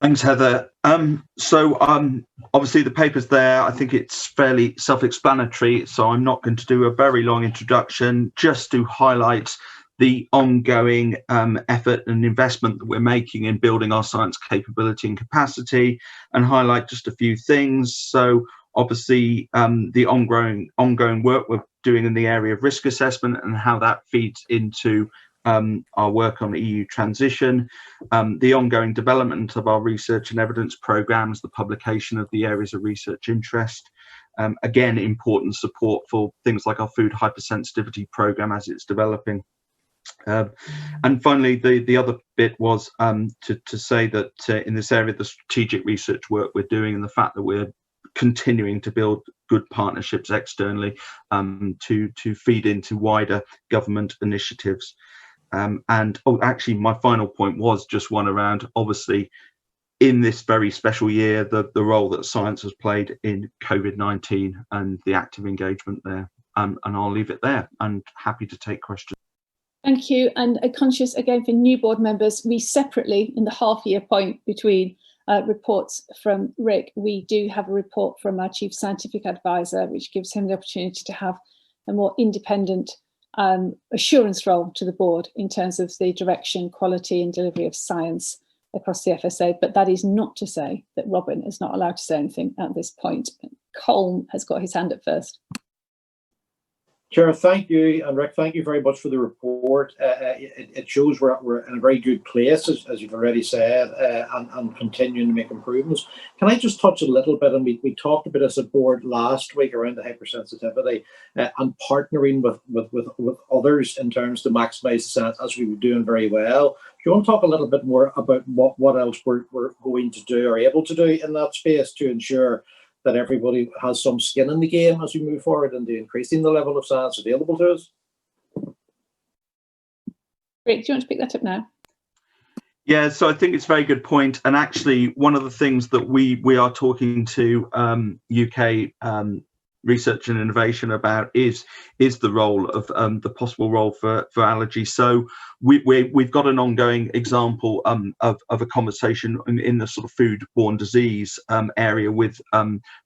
Thanks, Heather. Obviously the paper's there. I think it's fairly self-explanatory, so I'm not going to do a very long introduction, just to highlight the ongoing effort and investment that we're making in building our science capability and capacity, and highlight just a few things. So obviously the ongoing work we're doing in the area of risk assessment and how that feeds into our work on EU transition, the ongoing development of our research and evidence programs, the publication of the areas of research interest, again, important support for things like our food hypersensitivity program as it's developing. And finally, the other bit was to say that in this area, the strategic research work we're doing and the fact that we're continuing to build good partnerships externally to feed into wider government initiatives. Actually, my final point was just one around, obviously, in this very special year, the role that science has played in COVID-19 and the active engagement there. And I'll leave it there and happy to take questions. Thank you. And conscious again for new board members, we separately, in the half-year point between reports from Rick, we do have a report from our Chief Scientific Advisor, which gives him the opportunity to have a more independent assurance role to the board in terms of the direction, quality and delivery of science across the FSA. But that is not to say that Robin is not allowed to say anything at this point. Colm has got his hand up first. Chair, thank you, and Rick, thank you very much for the report. It shows we're in a very good place, as you've already said, and continuing to make improvements. Can I just touch a little bit, and we talked a bit as a board last week around the hypersensitivity and partnering with others in terms to maximise the science, as we were doing very well. Do you want to talk a little bit more about what else we're going to do or able to do in that space to ensure that everybody has some skin in the game as we move forward into increasing the level of science available to us? Rick, do you want to pick that up now? Yeah, so I think it's a very good point. And actually, one of the things that we are talking to UK research and innovation about is the role of the possible role for allergy. So we've got an ongoing example of a conversation in the sort of foodborne disease area with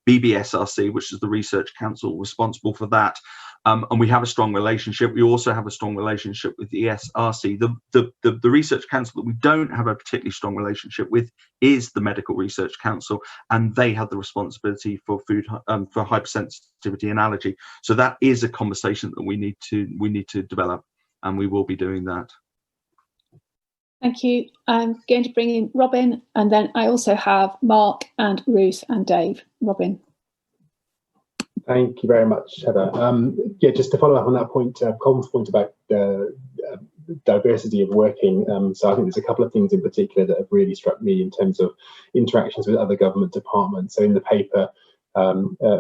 BBSRC, which is the research council responsible for that. And we have a strong relationship. We also have a strong relationship with the ESRC. The research council that we don't have a particularly strong relationship with is the Medical Research Council, and they have the responsibility for food for hypersensitivity and allergy. So that is a conversation that we need to develop, and we will be doing that. Thank you. I'm going to bring in Robin, and then I also have Mark and Ruth and Dave. Robin. Thank you very much, Heather. Yeah, just to follow up on that point, Colm's point about diversity of working. So I think there's a couple of things in particular that have really struck me in terms of interactions with other government departments. So in the paper,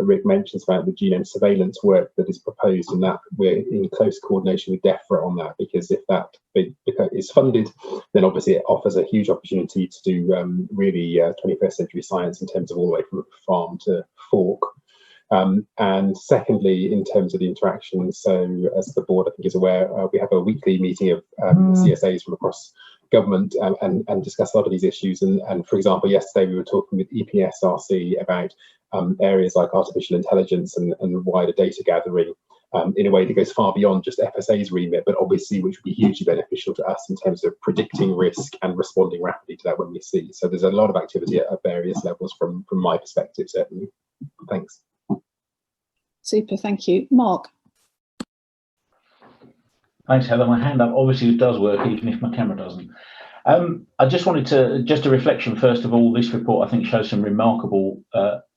Rick mentions about the genome surveillance work that is proposed, and that we're in close coordination with DEFRA on that, because if that is funded, then obviously it offers a huge opportunity to do really 21st century science in terms of all the way from farm to fork. And secondly, in terms of the interactions, so as the board I think is aware, we have a weekly meeting of CSAs from across government and discuss a lot of these issues. And for example, yesterday we were talking with EPSRC about areas like artificial intelligence and wider data gathering in a way that goes far beyond just FSA's remit, but obviously which would be hugely beneficial to us in terms of predicting risk and responding rapidly to that when we see. So there's a lot of activity at various levels from my perspective, certainly. Thanks. Super, thank you. Mark. Thanks, Heather. My hand up obviously does work, even if my camera doesn't. I just wanted to, just a reflection, first of all, this report I think shows some remarkable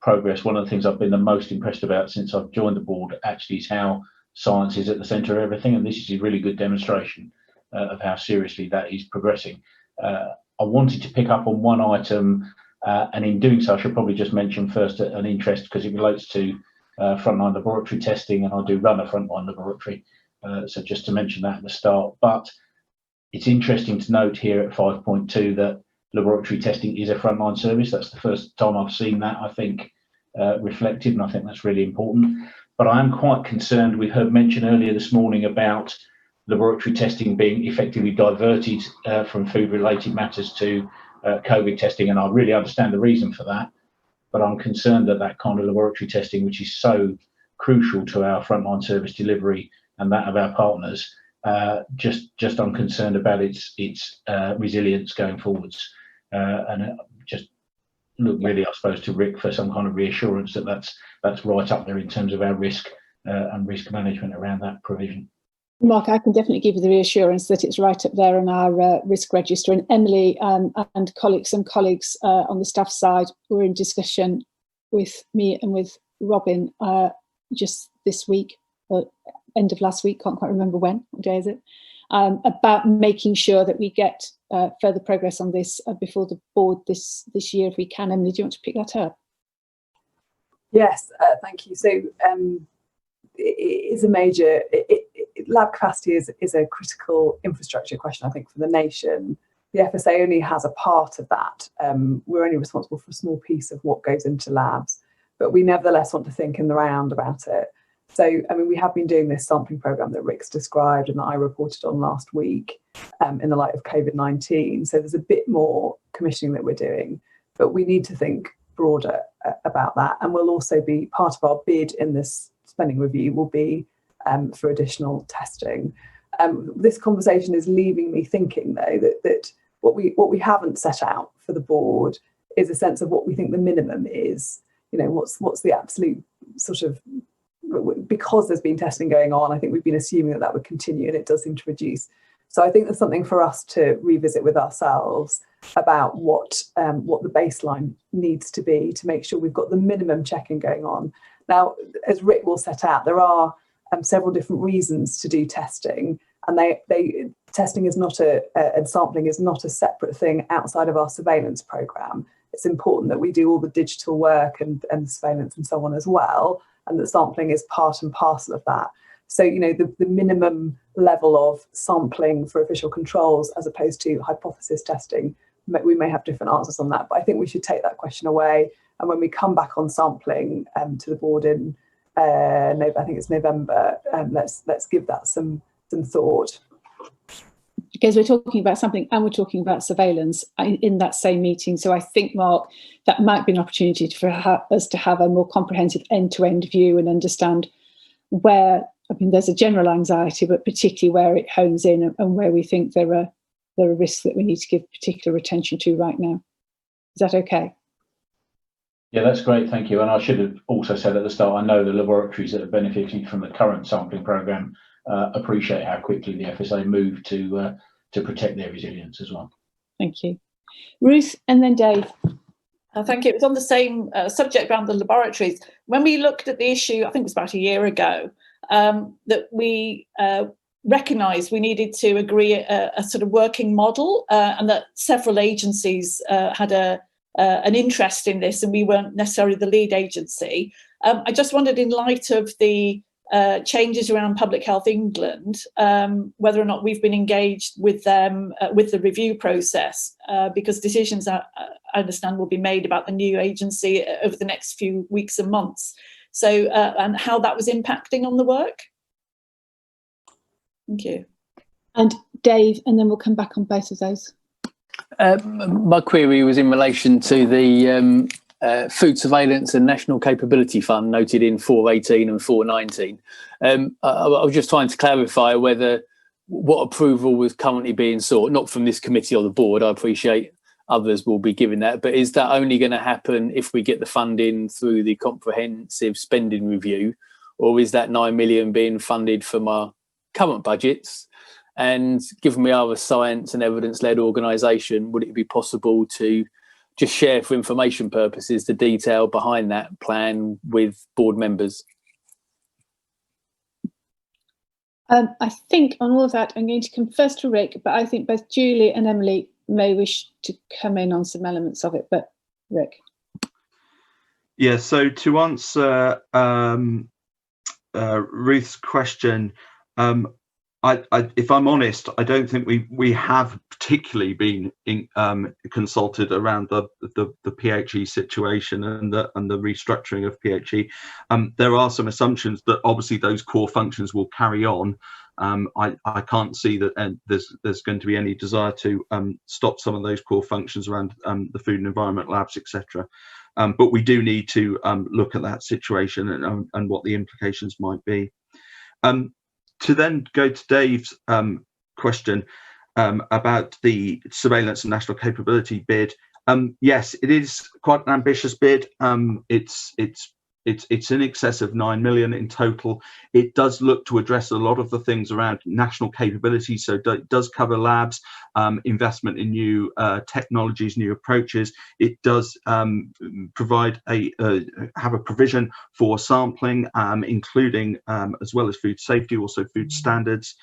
progress. One of the things I've been the most impressed about since I've joined the board actually is how science is at the centre of everything, and this is a really good demonstration of how seriously that is progressing. I wanted to pick up on one item, and in doing so I should probably just mention first an interest because it relates to frontline laboratory testing, and I do run a frontline laboratory, so just to mention that at the start. But it's interesting to note here at 5.2 that laboratory testing is a frontline service. That's the first time I've seen that, I think, reflected, and I think that's really important. But I am quite concerned. We heard mention earlier this morning about laboratory testing being effectively diverted from food-related matters to COVID testing, and I really understand the reason for that. But I'm concerned that that kind of laboratory testing, which is so crucial to our frontline service delivery and that of our partners, just I'm concerned about its resilience going forwards. And just look really, I suppose, to Rick for some kind of reassurance that that's right up there in terms of our risk and risk management around that provision. Mark, I can definitely give you the reassurance that it's right up there on our risk register. And Emily and colleagues on the staff side were in discussion with me and with Robin just this week, or end of last week, can't quite remember what day is it, about making sure that we get further progress on this before the board this year if we can. Emily, do you want to pick that up? Yes, thank you. So it is a major, lab capacity is a critical infrastructure question, I think, for the nation. The FSA only has a part of that. We're only responsible for a small piece of what goes into labs, but we nevertheless want to think in the round about it. So, I mean, we have been doing this sampling programme that Rick's described and that I reported on last week in the light of COVID-19. So there's a bit more commissioning that we're doing, but we need to think broader about that. And we'll also be, part of our bid in this spending review will be for additional testing. This conversation is leaving me thinking, though, that what we haven't set out for the board is a sense of what we think the minimum is. You know, what's the absolute sort of, because there's been testing going on, I think we've been assuming that would continue, and it does seem to reduce. So I think there's something for us to revisit with ourselves about what the baseline needs to be to make sure we've got the minimum checking going on. Now, as Rick will set out, there are several different reasons to do testing, and testing is not and sampling is not a separate thing outside of our surveillance programme. It's important that we do all the digital work and surveillance and so on as well, and that sampling is part and parcel of that. So, you know, the minimum level of sampling for official controls as opposed to hypothesis testing, we may have different answers on that, but I think we should take that question away. And when we come back on sampling to the board in I think it's November, let's give that some thought. Because we're talking about something and we're talking about surveillance in that same meeting. So I think, Mark, that might be an opportunity for us to have a more comprehensive end-to-end view and understand where, I mean, there's a general anxiety, but particularly where it hones in and where we think there are risks that we need to give particular attention to right now. Is that okay? Yeah, that's great, thank you. And I should have also said at the start, I know the laboratories that are benefiting from the current sampling programme appreciate how quickly the FSA moved to protect their resilience as well. Thank you. Ruth and then Dave. Thank you. It was on the same subject around the laboratories. When we looked at the issue, I think it was about a year ago, that we recognised we needed to agree a sort of working model and that several agencies had an interest in this, and we weren't necessarily the lead agency. I just wondered, in light of the changes around Public Health England, whether or not we've been engaged with them with the review process, because decisions, I understand, will be made about the new agency over the next few weeks and months. So, and how that was impacting on the work. Thank you. And Dave, and then we'll come back on both of those. My query was in relation to the Food Surveillance and National Capability Fund noted in 418 and 419. I was just trying to clarify whether what approval was currently being sought, not from this committee or the board, I appreciate others will be giving that, but is that only going to happen if we get the funding through the comprehensive spending review, or is that 9 million being funded from our current budgets? And given we are a science and evidence-led organisation, would it be possible to just share for information purposes the detail behind that plan with board members? I think on all of that, I'm going to come first to Rick, but I think both Julie and Emily may wish to come in on some elements of it, but Rick. Yeah, so to answer Ruth's question, if I'm honest, I don't think we have particularly been consulted around the PHE situation and the restructuring of PHE. There are some assumptions that obviously those core functions will carry on. I can't see that there's going to be any desire to stop some of those core functions around the food and environment labs, etc. But we do need to look at that situation and what the implications might be. To then go to Dave's question about the surveillance and national capability bid. Yes, it is quite an ambitious bid. It's in excess of 9 million in total. It does look to address a lot of the things around national capability. So it does cover labs, investment in new technologies, new approaches. It does provide have a provision for sampling, including as well as food safety, also food standards.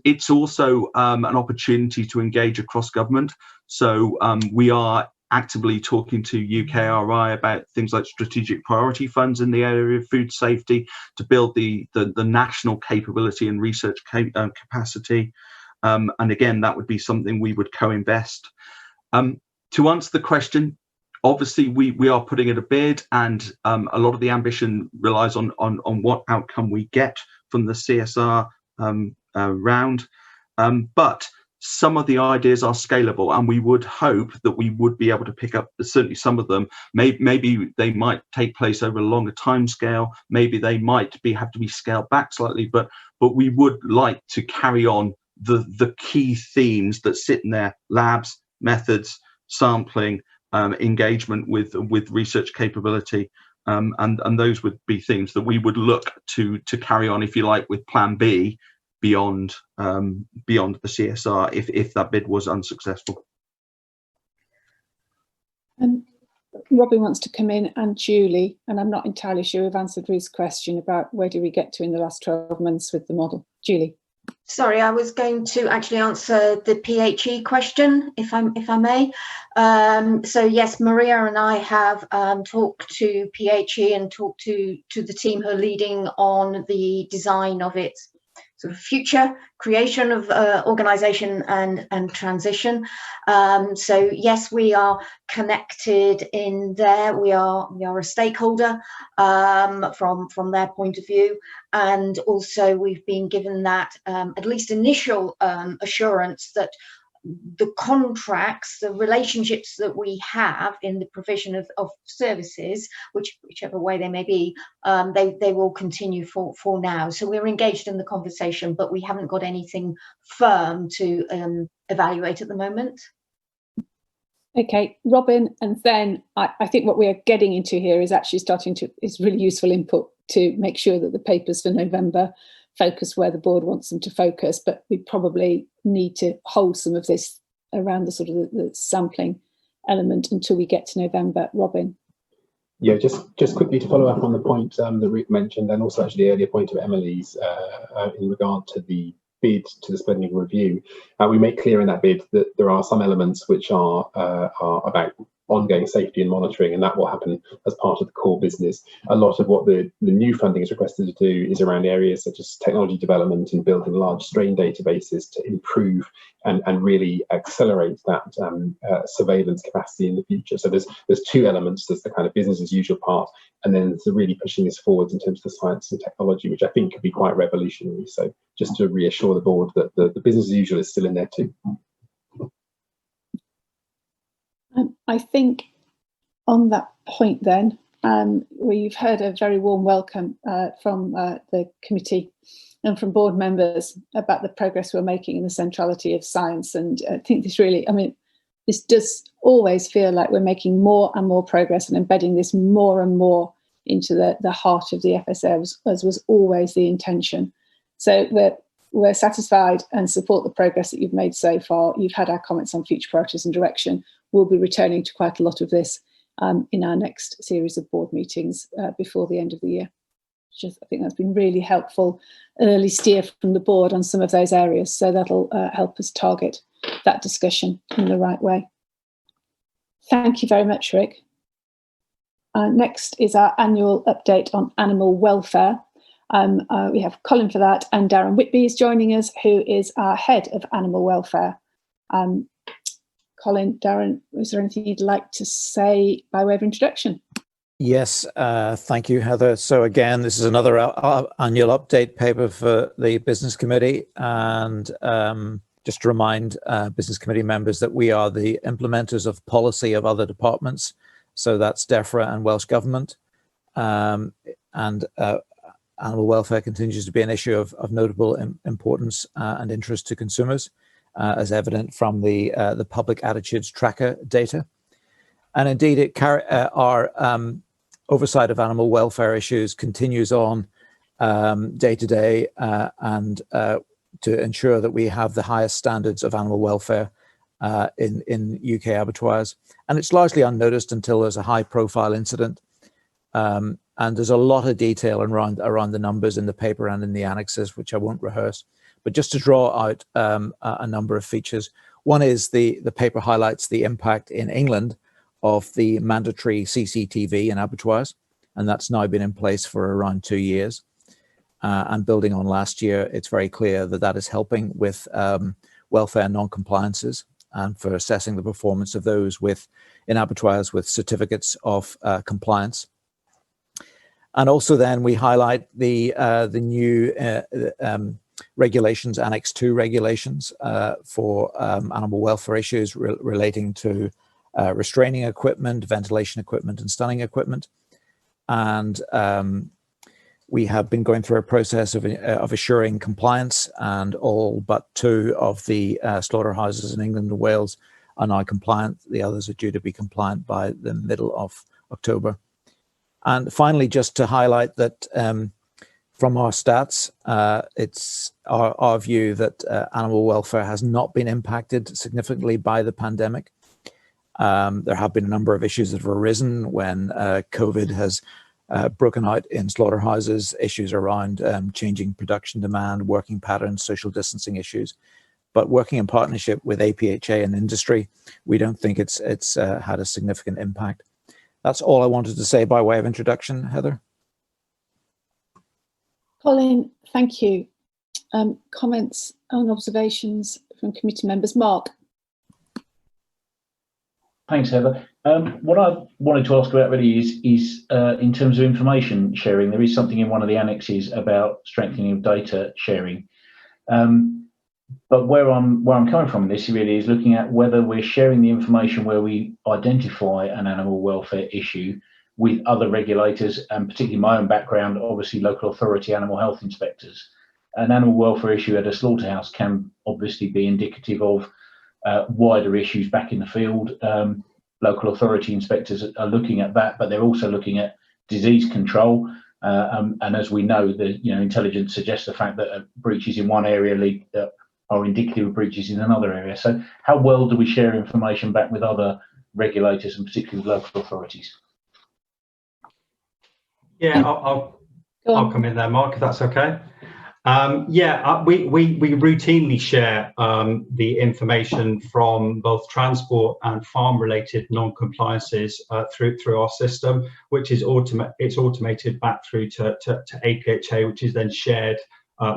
It's also an opportunity to engage across government. So we are actively talking to UKRI about things like strategic priority funds in the area of food safety to build the national capability and research capacity. And again, that would be something we would co-invest. To answer the question, obviously we are putting it a bid, and a lot of the ambition relies on what outcome we get from the CSR round. But some of the ideas are scalable, and we would hope that we would be able to pick up certainly some of them. Maybe they might take place over a longer time scale. Maybe they might have to be scaled back slightly, but we would like to carry on the key themes that sit in there: labs, methods, sampling, engagement with research capability, and those would be things that we would look to carry on, if you like, with Plan B beyond the CSR if that bid was unsuccessful. Robin wants to come in, and Julie, and I'm not entirely sure we've answered Ruth's question about where do we get to in the last 12 months with the model. Julie. Sorry, I was going to actually answer the PHE question, if I may. So yes, Maria and I have talked to PHE and talked to the team who are leading on the design of its sort of future creation of organisation and transition. So yes, we are connected in there. We are a stakeholder from their point of view, and also we've been given that at least initial assurance that the contracts, the relationships that we have in the provision of services, whichever way they may be, they will continue for now. So we're engaged in the conversation, but we haven't got anything firm to evaluate at the moment. Okay, Robin, and then I think what we are getting into here is actually is really useful input to make sure that the papers for November focus where the board wants them to focus, but we probably need to hold some of this around the sort of the sampling element until we get to November. Robin. Yeah, just quickly to follow up on the point that Ruth mentioned, and also actually the earlier point of Emily's in regard to the bid to the spending review. We make clear in that bid that there are some elements which are about ongoing safety and monitoring, and that will happen as part of the core business. A lot of what the new funding is requested to do is around areas such as technology development and building large strain databases to improve and really accelerate that surveillance capacity in the future. So there's two elements. There's the kind of business as usual part, and then there's the really pushing this forwards in terms of the science and technology, which I think could be quite revolutionary. So just to reassure the board that the business as usual is still in there too. I think on that point then, we've heard a very warm welcome from the committee and from board members about the progress we're making in the centrality of science. And I think this really, this does always feel like we're making more and more progress and embedding this more and more into the heart of the FSA, as was always the intention. So we're satisfied and support the progress that you've made so far. You've had our comments on future priorities and direction. We'll be returning to quite a lot of this in our next series of board meetings before the end of the year. I think that's been really helpful, an early steer from the board on some of those areas. So that'll help us target that discussion in the right way. Thank you very much, Rick. Next is our annual update on animal welfare. We have Colin for that, and Darren Whitby is joining us, who is our head of animal welfare. Colin, Darren, is there anything you'd like to say by way of introduction? Yes, thank you, Heather. So again, this is another annual update paper for the Business Committee, and just to remind Business Committee members that we are the implementers of policy of other departments. So that's DEFRA and Welsh Government, and animal welfare continues to be an issue of notable importance and interest to consumers, as evident from the public attitudes tracker data. And indeed, our oversight of animal welfare issues continues on day to day, and to ensure that we have the highest standards of animal welfare in UK abattoirs. And it's largely unnoticed until there's a high-profile incident. And there's a lot of detail around the numbers in the paper and in the annexes, which I won't rehearse. But just to draw out a number of features. One is the paper highlights the impact in England of the mandatory CCTV in abattoirs, and that's now been in place for around 2 years. And building on last year, it's very clear that that is helping with welfare non-compliances and for assessing the performance of those in abattoirs with certificates of compliance. And also then we highlight the new regulations, Annex 2 regulations for animal welfare issues relating to restraining equipment, ventilation equipment, and stunning equipment. And we have been going through a process of assuring compliance, and all but 2 of the slaughterhouses in England and Wales are now compliant. The others are due to be compliant by the middle of October. And finally, just to highlight that from our stats, it's our view that animal welfare has not been impacted significantly by the pandemic. There have been a number of issues that have arisen when COVID has broken out in slaughterhouses, issues around changing production demand, working patterns, social distancing issues. But working in partnership with APHA and industry, we don't think it's had a significant impact. That's all I wanted to say by way of introduction, Heather. Colin, thank you. Comments and observations from committee members. Mark. Thanks, Heather. What I wanted to ask about really is in terms of information sharing, there is something in one of the annexes about strengthening of data sharing. But where I'm coming from in this really is looking at whether we're sharing the information where we identify an animal welfare issue with other regulators, and particularly my own background, obviously local authority animal health inspectors. An animal welfare issue at a slaughterhouse can obviously be indicative of wider issues back in the field. Local authority inspectors are looking at that, but they're also looking at disease control. And as we know, the intelligence suggests the fact that breaches in one area are indicative of breaches in another area. So how well do we share information back with other regulators and particularly with local authorities? Yeah, I'll come in there, Mark, if that's okay. We routinely share the information from both transport and farm-related non-compliances through our system, which is automated back through to APHA, which is then shared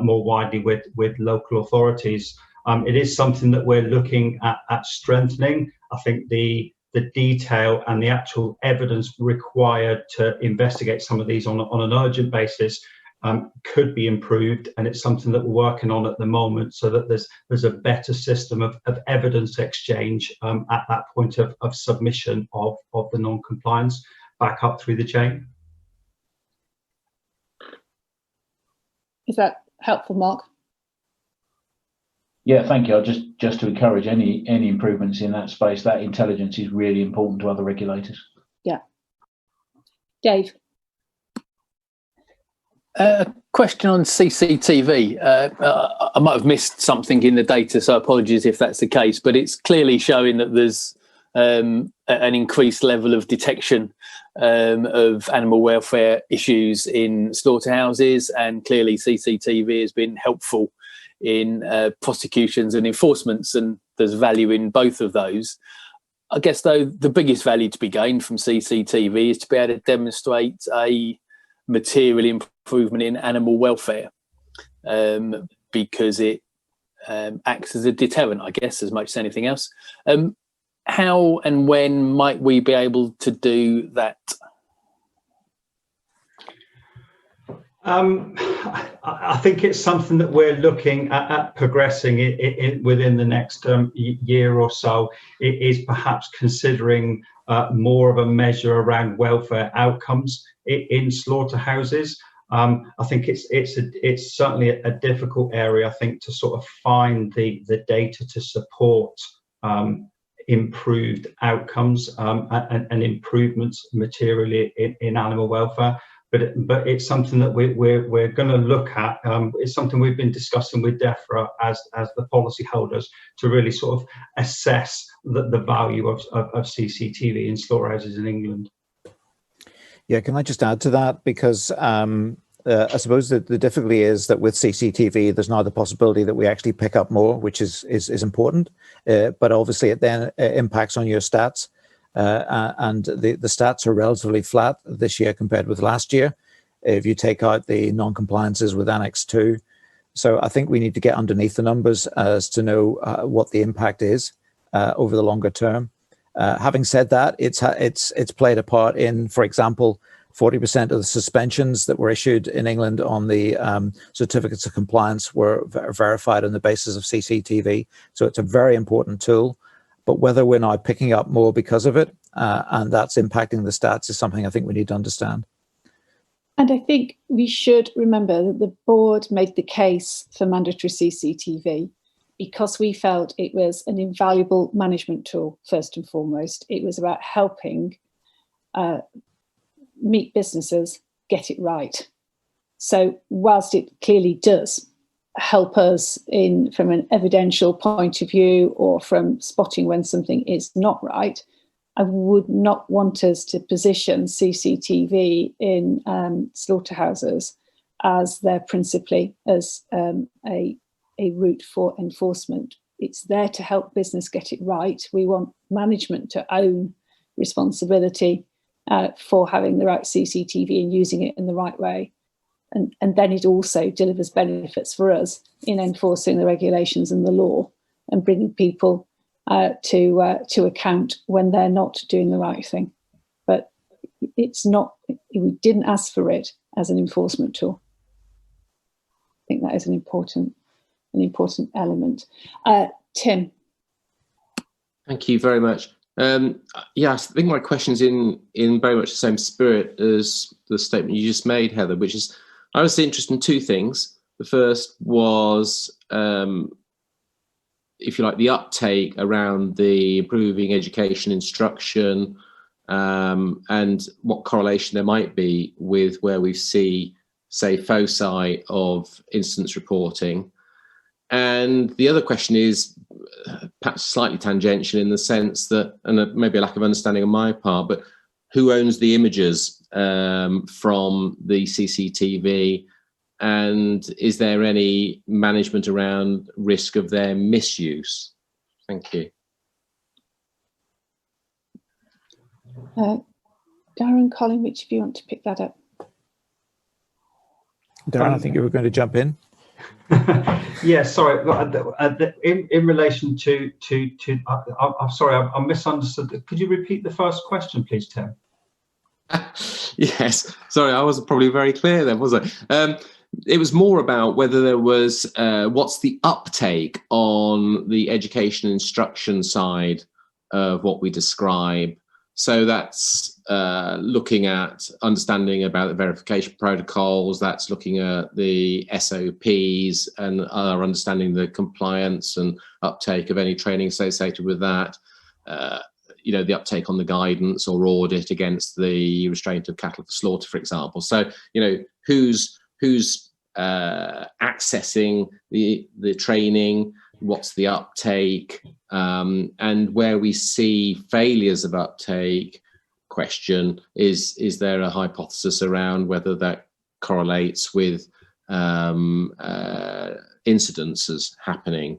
more widely with local authorities. It is something that we're looking at strengthening. I think the detail and the actual evidence required to investigate some of these on an urgent basis could be improved, and it's something that we're working on at the moment, so that there's a better system of evidence exchange at that point of submission of the non-compliance back up through the chain. Is that helpful, Mark? Yeah, thank you. Just to encourage any improvements in that space, that intelligence is really important to other regulators. Yeah. Dave. Question on CCTV. I might have missed something in the data, so apologies if that's the case, but it's clearly showing that there's an increased level of detection of animal welfare issues in slaughterhouses, and clearly CCTV has been helpful in prosecutions and enforcements, and there's value in both of those. I guess, though, the biggest value to be gained from CCTV is to be able to demonstrate a material improvement in animal welfare, because it acts as a deterrent, I guess, as much as anything else. How and when might we be able to do that? I think it's something that we're looking at progressing within the next year or so. It is perhaps considering more of a measure around welfare outcomes in slaughterhouses. I think it's certainly a difficult area, I think, to sort of find the data to support improved outcomes and improvements materially in animal welfare. But it's something that we're going to look at. It's something we've been discussing with DEFRA as the policyholders to really sort of assess the value of CCTV in slaughterhouses in England. Yeah, can I just add to that? Because I suppose that the difficulty is that with CCTV, there's now the possibility that we actually pick up more, which is important. But obviously, it then impacts on your stats. And the stats are relatively flat this year compared with last year, if you take out the non-compliances with Annex 2. So I think we need to get underneath the numbers as to know what the impact is over the longer term. Having said that, it's played a part in, for example, 40% of the suspensions that were issued in England on the certificates of compliance were verified on the basis of CCTV. So it's a very important tool. But whether we're now picking up more because of it and that's impacting the stats is something I think we need to understand. And I think we should remember that the board made the case for mandatory CCTV because we felt it was an invaluable management tool, first and foremost. It was about helping meat businesses get it right. So whilst it clearly does help us from an evidential point of view or from spotting when something is not right, I would not want us to position CCTV in slaughterhouses as there principally as a route for enforcement. It's there to help business get it right. We want management to own responsibility for having the right CCTV and using it in the right way. And then it also delivers benefits for us in enforcing the regulations and the law and bringing people to account when they're not doing the right thing. But it's not, we didn't ask for it as an enforcement tool. I think that is an important element. Tim. Thank you very much. Yeah, I think my question's in very much the same spirit as the statement you just made, Heather, which is, I was interested in two things. The first was, if you like, the uptake around the improving education instruction and what correlation there might be with where we see, say, foci of incidence reporting. And the other question is perhaps slightly tangential in the sense that, and maybe a lack of understanding on my part, but who owns the images from the CCTV, and is there any management around risk of their misuse? Thank you. Darren, Colin, which of you want to pick that up? Darren, I think you were going to jump in. Yeah, sorry. In relation to I'm sorry, I misunderstood. Could you repeat the first question, please, Tim? Yes, sorry, I wasn't probably very clear then, was I? It was more about whether there was, what's the uptake on the education instruction side of what we describe. So that's looking at understanding about the verification protocols, that's looking at the SOPs and our understanding the compliance and uptake of any training associated with that. You know, the uptake on the guidance or audit against the restraint of cattle for slaughter, for example. So, you know, who's accessing the training, what's the uptake, and where we see failures of uptake, question is there a hypothesis around whether that correlates with incidences happening?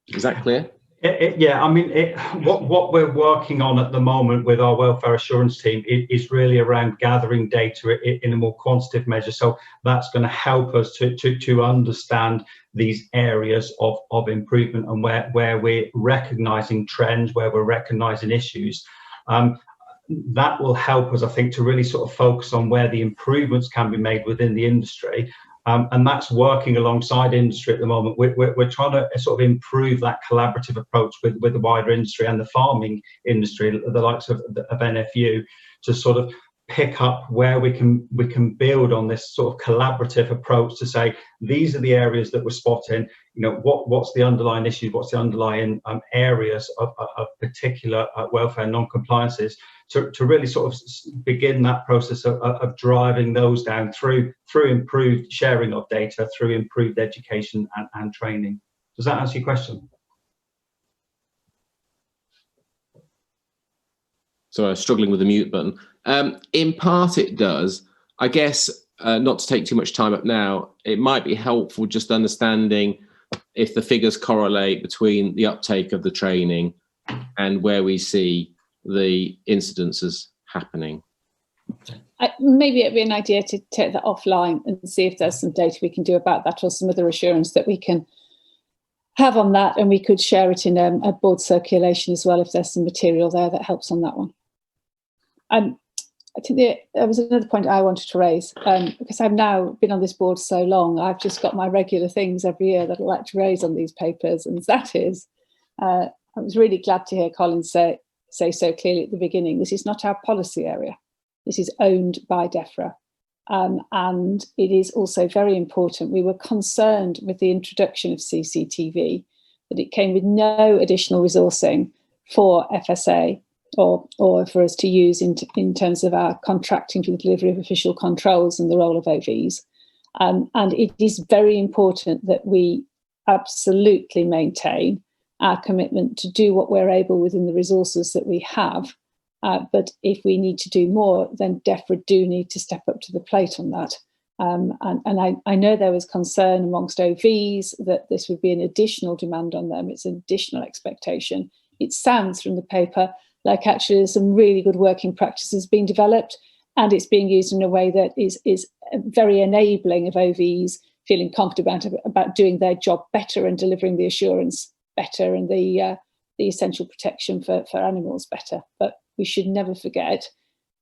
Is that clear? Yeah, I mean, what we're working on at the moment with our welfare assurance team is really around gathering data in a more quantitative measure. So that's going to help us to understand these areas of improvement and where we're recognising trends, where we're recognising issues. That will help us, I think, to really sort of focus on where the improvements can be made within the industry. And that's working alongside industry at the moment. We're trying to sort of improve that collaborative approach with the wider industry and the farming industry, the likes of NFU, to sort of pick up where we can build on this sort of collaborative approach to say, these are the areas that we're spotting, you know, what's the underlying issues, what's the underlying areas of particular welfare non-compliances, to really sort of begin that process of driving those down through improved sharing of data, through improved education and training. Does that answer your question? Sorry, I was struggling with the mute button. In part it does. I guess, not to take too much time up now, it might be helpful just understanding if the figures correlate between the uptake of the training and where we see the incidences happening. Maybe it'd be an idea to take that offline and see if there's some data we can do about that, or some other assurance that we can have on that, and we could share it in a board circulation as well if there's some material there that helps on that one. I think there was another point I wanted to raise, because I've now been on this board so long, I've just got my regular things every year that I like to raise on these papers, and that is, I was really glad to hear Colin say so clearly at the beginning, this is not our policy area, this is owned by DEFRA. And it is also very important, we were concerned with the introduction of CCTV, that it came with no additional resourcing for FSA or for us to use in terms of our contracting for the delivery of official controls and the role of OVs. And it is very important that we absolutely maintain our commitment to do what we're able within the resources that we have. But if we need to do more, then DEFRA do need to step up to the plate on that. And I know there was concern amongst OVs that this would be an additional demand on them. It's an additional expectation. It sounds from the paper like actually there's some really good working practices being developed, and it's being used in a way that is very enabling of OVs feeling confident about doing their job better and delivering the assurance better and the essential protection for animals better. But we should never forget,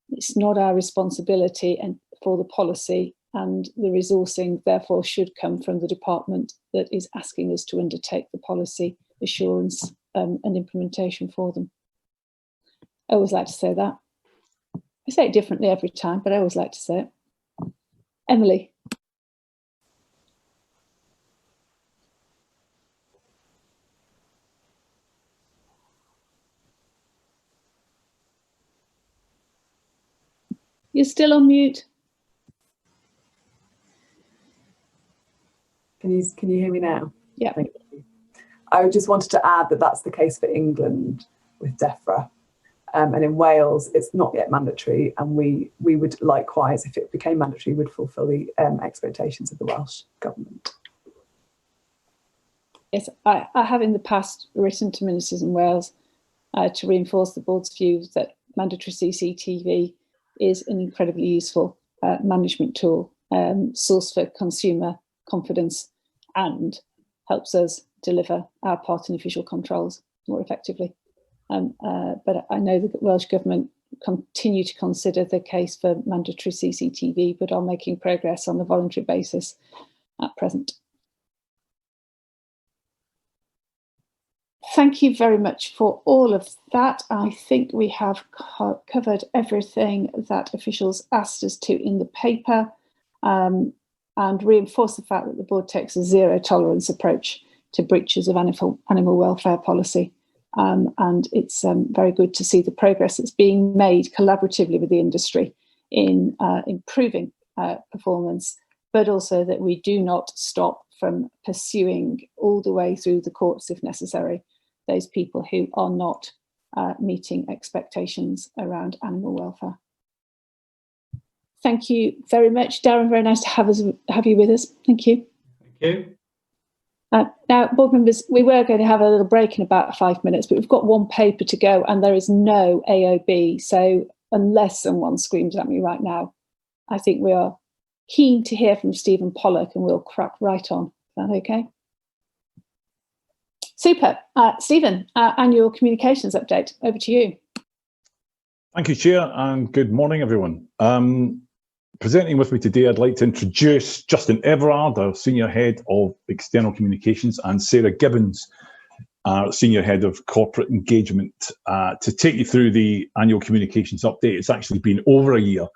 it's not our responsibility and for the policy, and the resourcing therefore should come from the department that is asking us to undertake the policy assurance and implementation for them. I always like to say that. I say it differently every time, but I always like to say it. Emily. You're still on mute. Can you hear me now? Yeah. Thank you. I just wanted to add that that's the case for England with DEFRA. And in Wales, it's not yet mandatory, and we would likewise, if it became mandatory, would fulfil the expectations of the Welsh Government. Yes, I have in the past written to ministers in Wales to reinforce the board's view that mandatory CCTV is an incredibly useful management tool, source for consumer confidence, and helps us deliver our part in official controls more effectively. But I know that the Welsh Government continue to consider the case for mandatory CCTV, but are making progress on a voluntary basis at present. Thank you very much for all of that. I think we have covered everything that officials asked us to in the paper, and reinforce the fact that the board takes a zero tolerance approach to breaches of animal welfare policy. And it's very good to see the progress that's being made collaboratively with the industry in improving performance, but also that we do not stop from pursuing all the way through the courts, if necessary, those people who are not meeting expectations around animal welfare. Thank you very much, Darren. Very nice to have you with us. Thank you. Thank you. Now, board members, we were going to have a little break in about 5 minutes, but we've got one paper to go and there is no AOB. So unless someone screams at me right now, I think we are keen to hear from Stephen Pollock and we'll crack right on. Is that okay? Super. Stephen, annual communications update. Over to you. Thank you, Chair, and good morning, everyone. Presenting with me today, I'd like to introduce Justin Everard, our Senior Head of External Communications, and Sarah Gibbons, our Senior Head of Corporate Engagement, to take you through the annual communications update. It's actually been over a year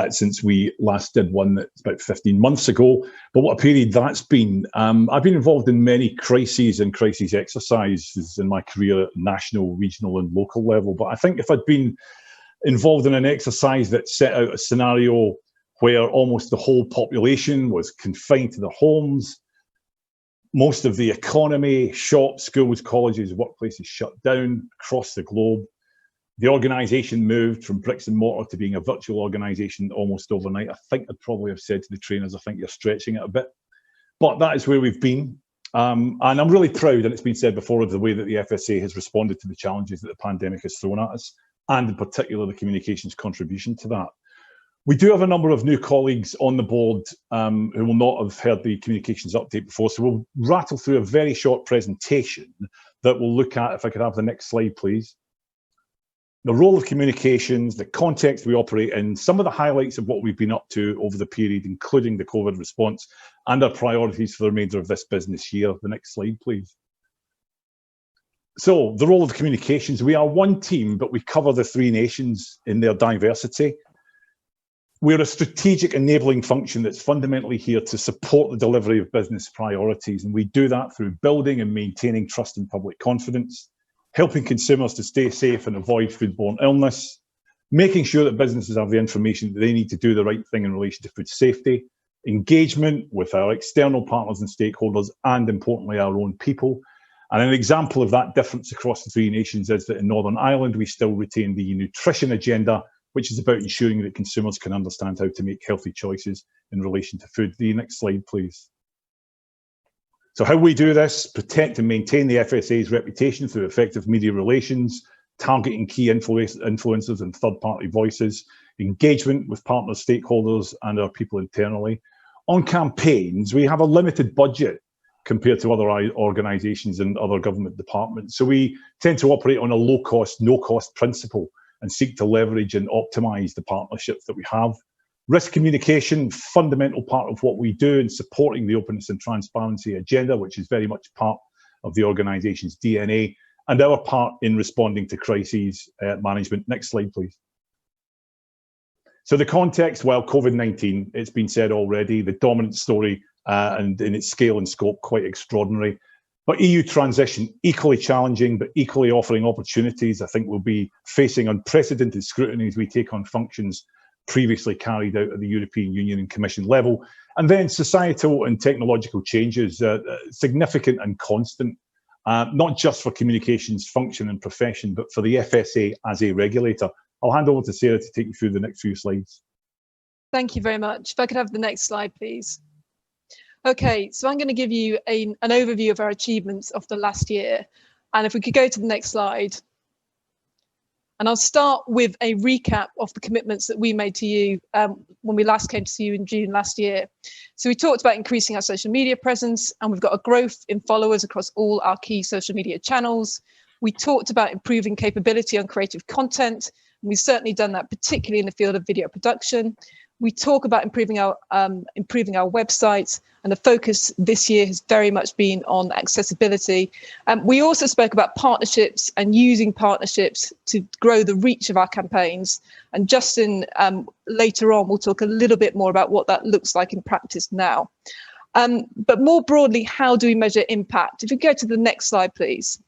since we last did one. That's about 15 months ago, but what a period that's been. I've been involved in many crises and crisis exercises in my career at national, regional and local level, but I think if I'd been involved in an exercise that set out a scenario where almost the whole population was confined to their homes, most of the economy, shops, schools, colleges, workplaces shut down across the globe. The organisation moved from bricks and mortar to being a virtual organisation almost overnight. I think I'd probably have said to the trainers, I think you're stretching it a bit. But that is where we've been. And I'm really proud, and it's been said before, of the way that the FSA has responded to the challenges that the pandemic has thrown at us, and in particular the communications contribution to that. We do have a number of new colleagues on the board who will not have heard the communications update before, so we'll rattle through a very short presentation that we'll look at. If I could have the next slide, please. The role of communications, the context we operate in, some of the highlights of what we've been up to over the period, including the COVID response, and our priorities for the remainder of this business year. The next slide, please. So, the role of communications. We are one team, but we cover the three nations in their diversity. We're a strategic enabling function that's fundamentally here to support the delivery of business priorities, and we do that through building and maintaining trust and public confidence, helping consumers to stay safe and avoid foodborne illness, making sure that businesses have the information that they need to do the right thing in relation to food safety, engagement with our external partners and stakeholders, and importantly, our own people. And an example of that difference across the three nations is that in Northern Ireland, we still retain the nutrition agenda, which is about ensuring that consumers can understand how to make healthy choices in relation to food. The next slide, please. So how we do this: protect and maintain the FSA's reputation through effective media relations, targeting key influencers and third-party voices, engagement with partners, stakeholders, and our people internally. On campaigns, we have a limited budget compared to other organisations and other government departments. So we tend to operate on a low-cost, no-cost principle and seek to leverage and optimise the partnerships that we have. Risk communication, fundamental part of what we do in supporting the openness and transparency agenda, which is very much part of the organisation's DNA, and our part in responding to crises management. Next slide, please. So the context, well, COVID-19, it's been said already, the dominant story and in its scale and scope, quite extraordinary. But EU transition, equally challenging, but equally offering opportunities. I think we'll be facing unprecedented scrutiny as we take on functions previously carried out at the European Union and Commission level. And then societal and technological changes, significant and constant, not just for communications function and profession, but for the FSA as a regulator. I'll hand over to Sarah to take you through the next few slides. Thank you very much. If I could have the next slide, please. Okay, so I'm going to give you an overview of our achievements of the last year. And if we could go to the next slide. And I'll start with a recap of the commitments that we made to you when we last came to see you in June last year. So we talked about increasing our social media presence, and we've got a growth in followers across all our key social media channels. We talked about improving capability on creative content, and we've certainly done that, particularly in the field of video production. We talk about improving our website, and the focus this year has very much been on accessibility. We also spoke about partnerships and using partnerships to grow the reach of our campaigns. And Justin, later on, will talk a little bit more about what that looks like in practice now. But more broadly, how do we measure impact? If you go to the next slide, please.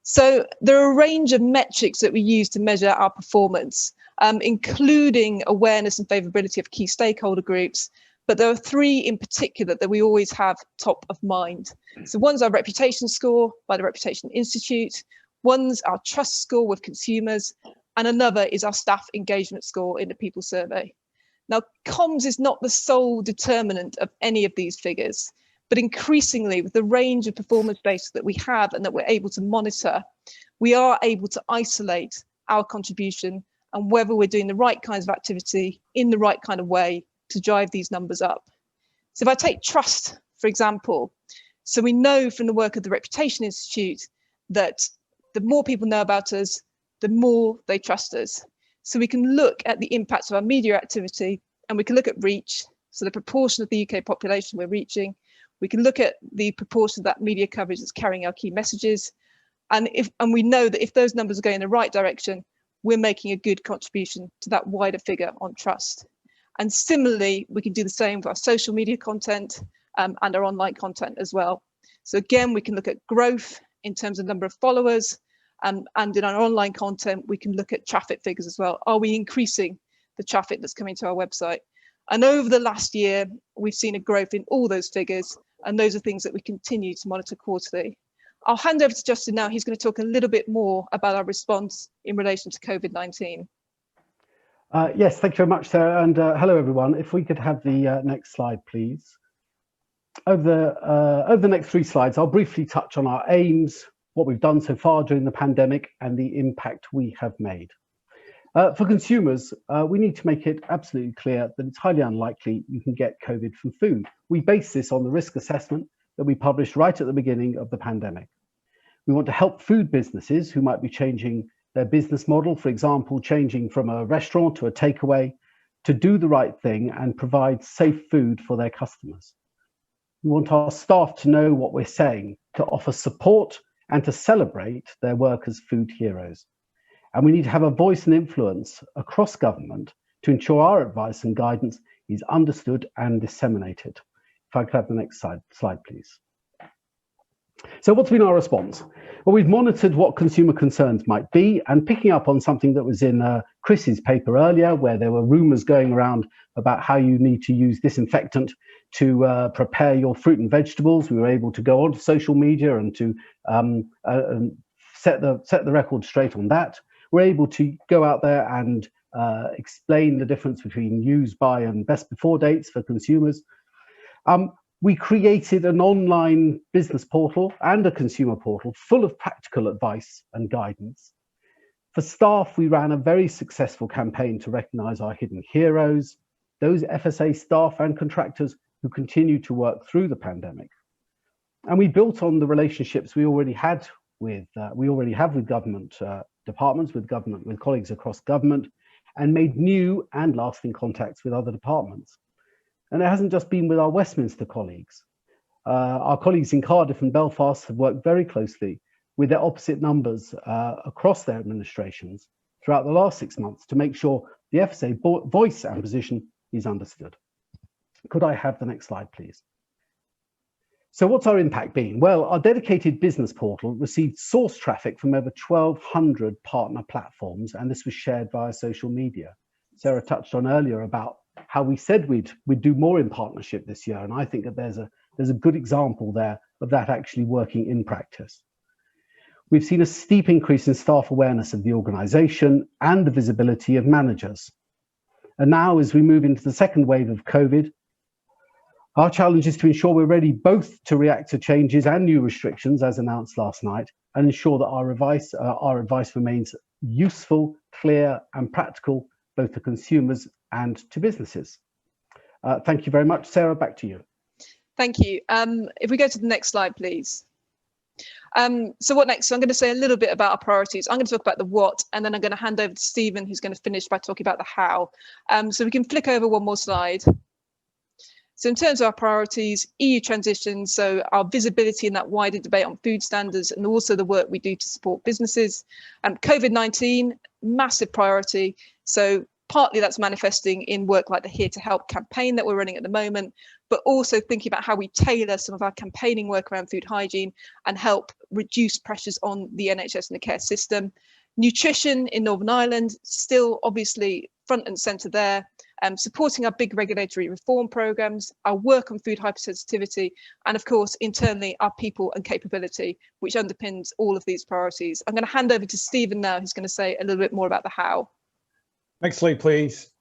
So there are a range of metrics that we use to measure our performance, including awareness and favourability of key stakeholder groups. But there are three in particular that we always have top of mind. So one's our reputation score by the Reputation Institute, one's our trust score with consumers, and another is our staff engagement score in the People Survey. Now, comms is not the sole determinant of any of these figures, but increasingly with the range of performance data that we have and that we're able to monitor, we are able to isolate our contribution and whether we're doing the right kinds of activity in the right kind of way to drive these numbers up. So if I take trust, for example, so we know from the work of the Reputation Institute that the more people know about us, the more they trust us. So we can look at the impacts of our media activity and we can look at reach, so the proportion of the UK population we're reaching. We can look at the proportion of that media coverage that's carrying our key messages. And we know that if those numbers are going in the right direction, we're making a good contribution to that wider figure on trust. And similarly, we can do the same with our social media content and our online content as well. So again, we can look at growth in terms of number of followers, and in our online content, we can look at traffic figures as well. Are we increasing the traffic that's coming to our website? And over the last year, we've seen a growth in all those figures, and those are things that we continue to monitor quarterly. I'll hand over to Justin now. He's going to talk a little bit more about our response in relation to COVID-19. Yes, thank you very much, Sarah, and hello everyone. If we could have the next slide, please. Over the next 3 slides, I'll briefly touch on our aims, what we've done so far during the pandemic, and the impact we have made. For consumers, we need to make it absolutely clear that it's highly unlikely you can get COVID from food. We base this on the risk assessment that we published right at the beginning of the pandemic. We want to help food businesses who might be changing their business model, for example, changing from a restaurant to a takeaway, to do the right thing and provide safe food for their customers. We want our staff to know what we're saying, to offer support and to celebrate their work as food heroes. And we need to have a voice and influence across government to ensure our advice and guidance is understood and disseminated. If I could have the next slide, please. So what's been our response? Well, we've monitored what consumer concerns might be, and picking up on something that was in Chris's paper earlier, where there were rumours going around about how you need to use disinfectant to prepare your fruit and vegetables. We were able to go onto social media and to set the record straight on that. We're able to go out there and explain the difference between use by and best before dates for consumers. We created an online business portal and a consumer portal full of practical advice and guidance. For staff, we ran a very successful campaign to recognise our hidden heroes, those FSA staff and contractors who continue to work through the pandemic. And we built on the relationships we already have with government departments, with colleagues across government, and made new and lasting contacts with other departments. And it hasn't just been with our Westminster colleagues. Our colleagues in Cardiff and Belfast have worked very closely with their opposite numbers across their administrations throughout the last 6 months to make sure the FSA voice and position is understood. Could I have the next slide, please? So what's our impact been? Well, our dedicated business portal received source traffic from over 1,200 partner platforms, and this was shared via social media. Sarah touched on earlier about how we said we'd do more in partnership this year, and I think that there's a good example there of that actually working in practice. We've seen a steep increase in staff awareness of the organisation and the visibility of managers. And now, as we move into the second wave of COVID, our challenge is to ensure we're ready both to react to changes and new restrictions as announced last night, and ensure that our advice remains useful, clear and practical, both to consumers and to businesses. Thank you very much. Sarah, back to you. Thank you. If we go to the next slide, please. So what next? So I'm going to say a little bit about our priorities. I'm going to talk about the what, and then I'm going to hand over to Stephen, who's going to finish by talking about the how. So we can flick over one more slide. So in terms of our priorities, EU transition, so our visibility in that wider debate on food standards, and also the work we do to support businesses. COVID-19, massive priority. So partly that's manifesting in work like the Here to Help campaign that we're running at the moment, but also thinking about how we tailor some of our campaigning work around food hygiene and help reduce pressures on the NHS and the care system. Nutrition in Northern Ireland, still obviously front and centre there. Supporting our big regulatory reform programmes, our work on food hypersensitivity, and of course, internally, our people and capability, which underpins all of these priorities. I'm going to hand over to Stephen now, who's going to say a little bit more about the how. Next slide, please.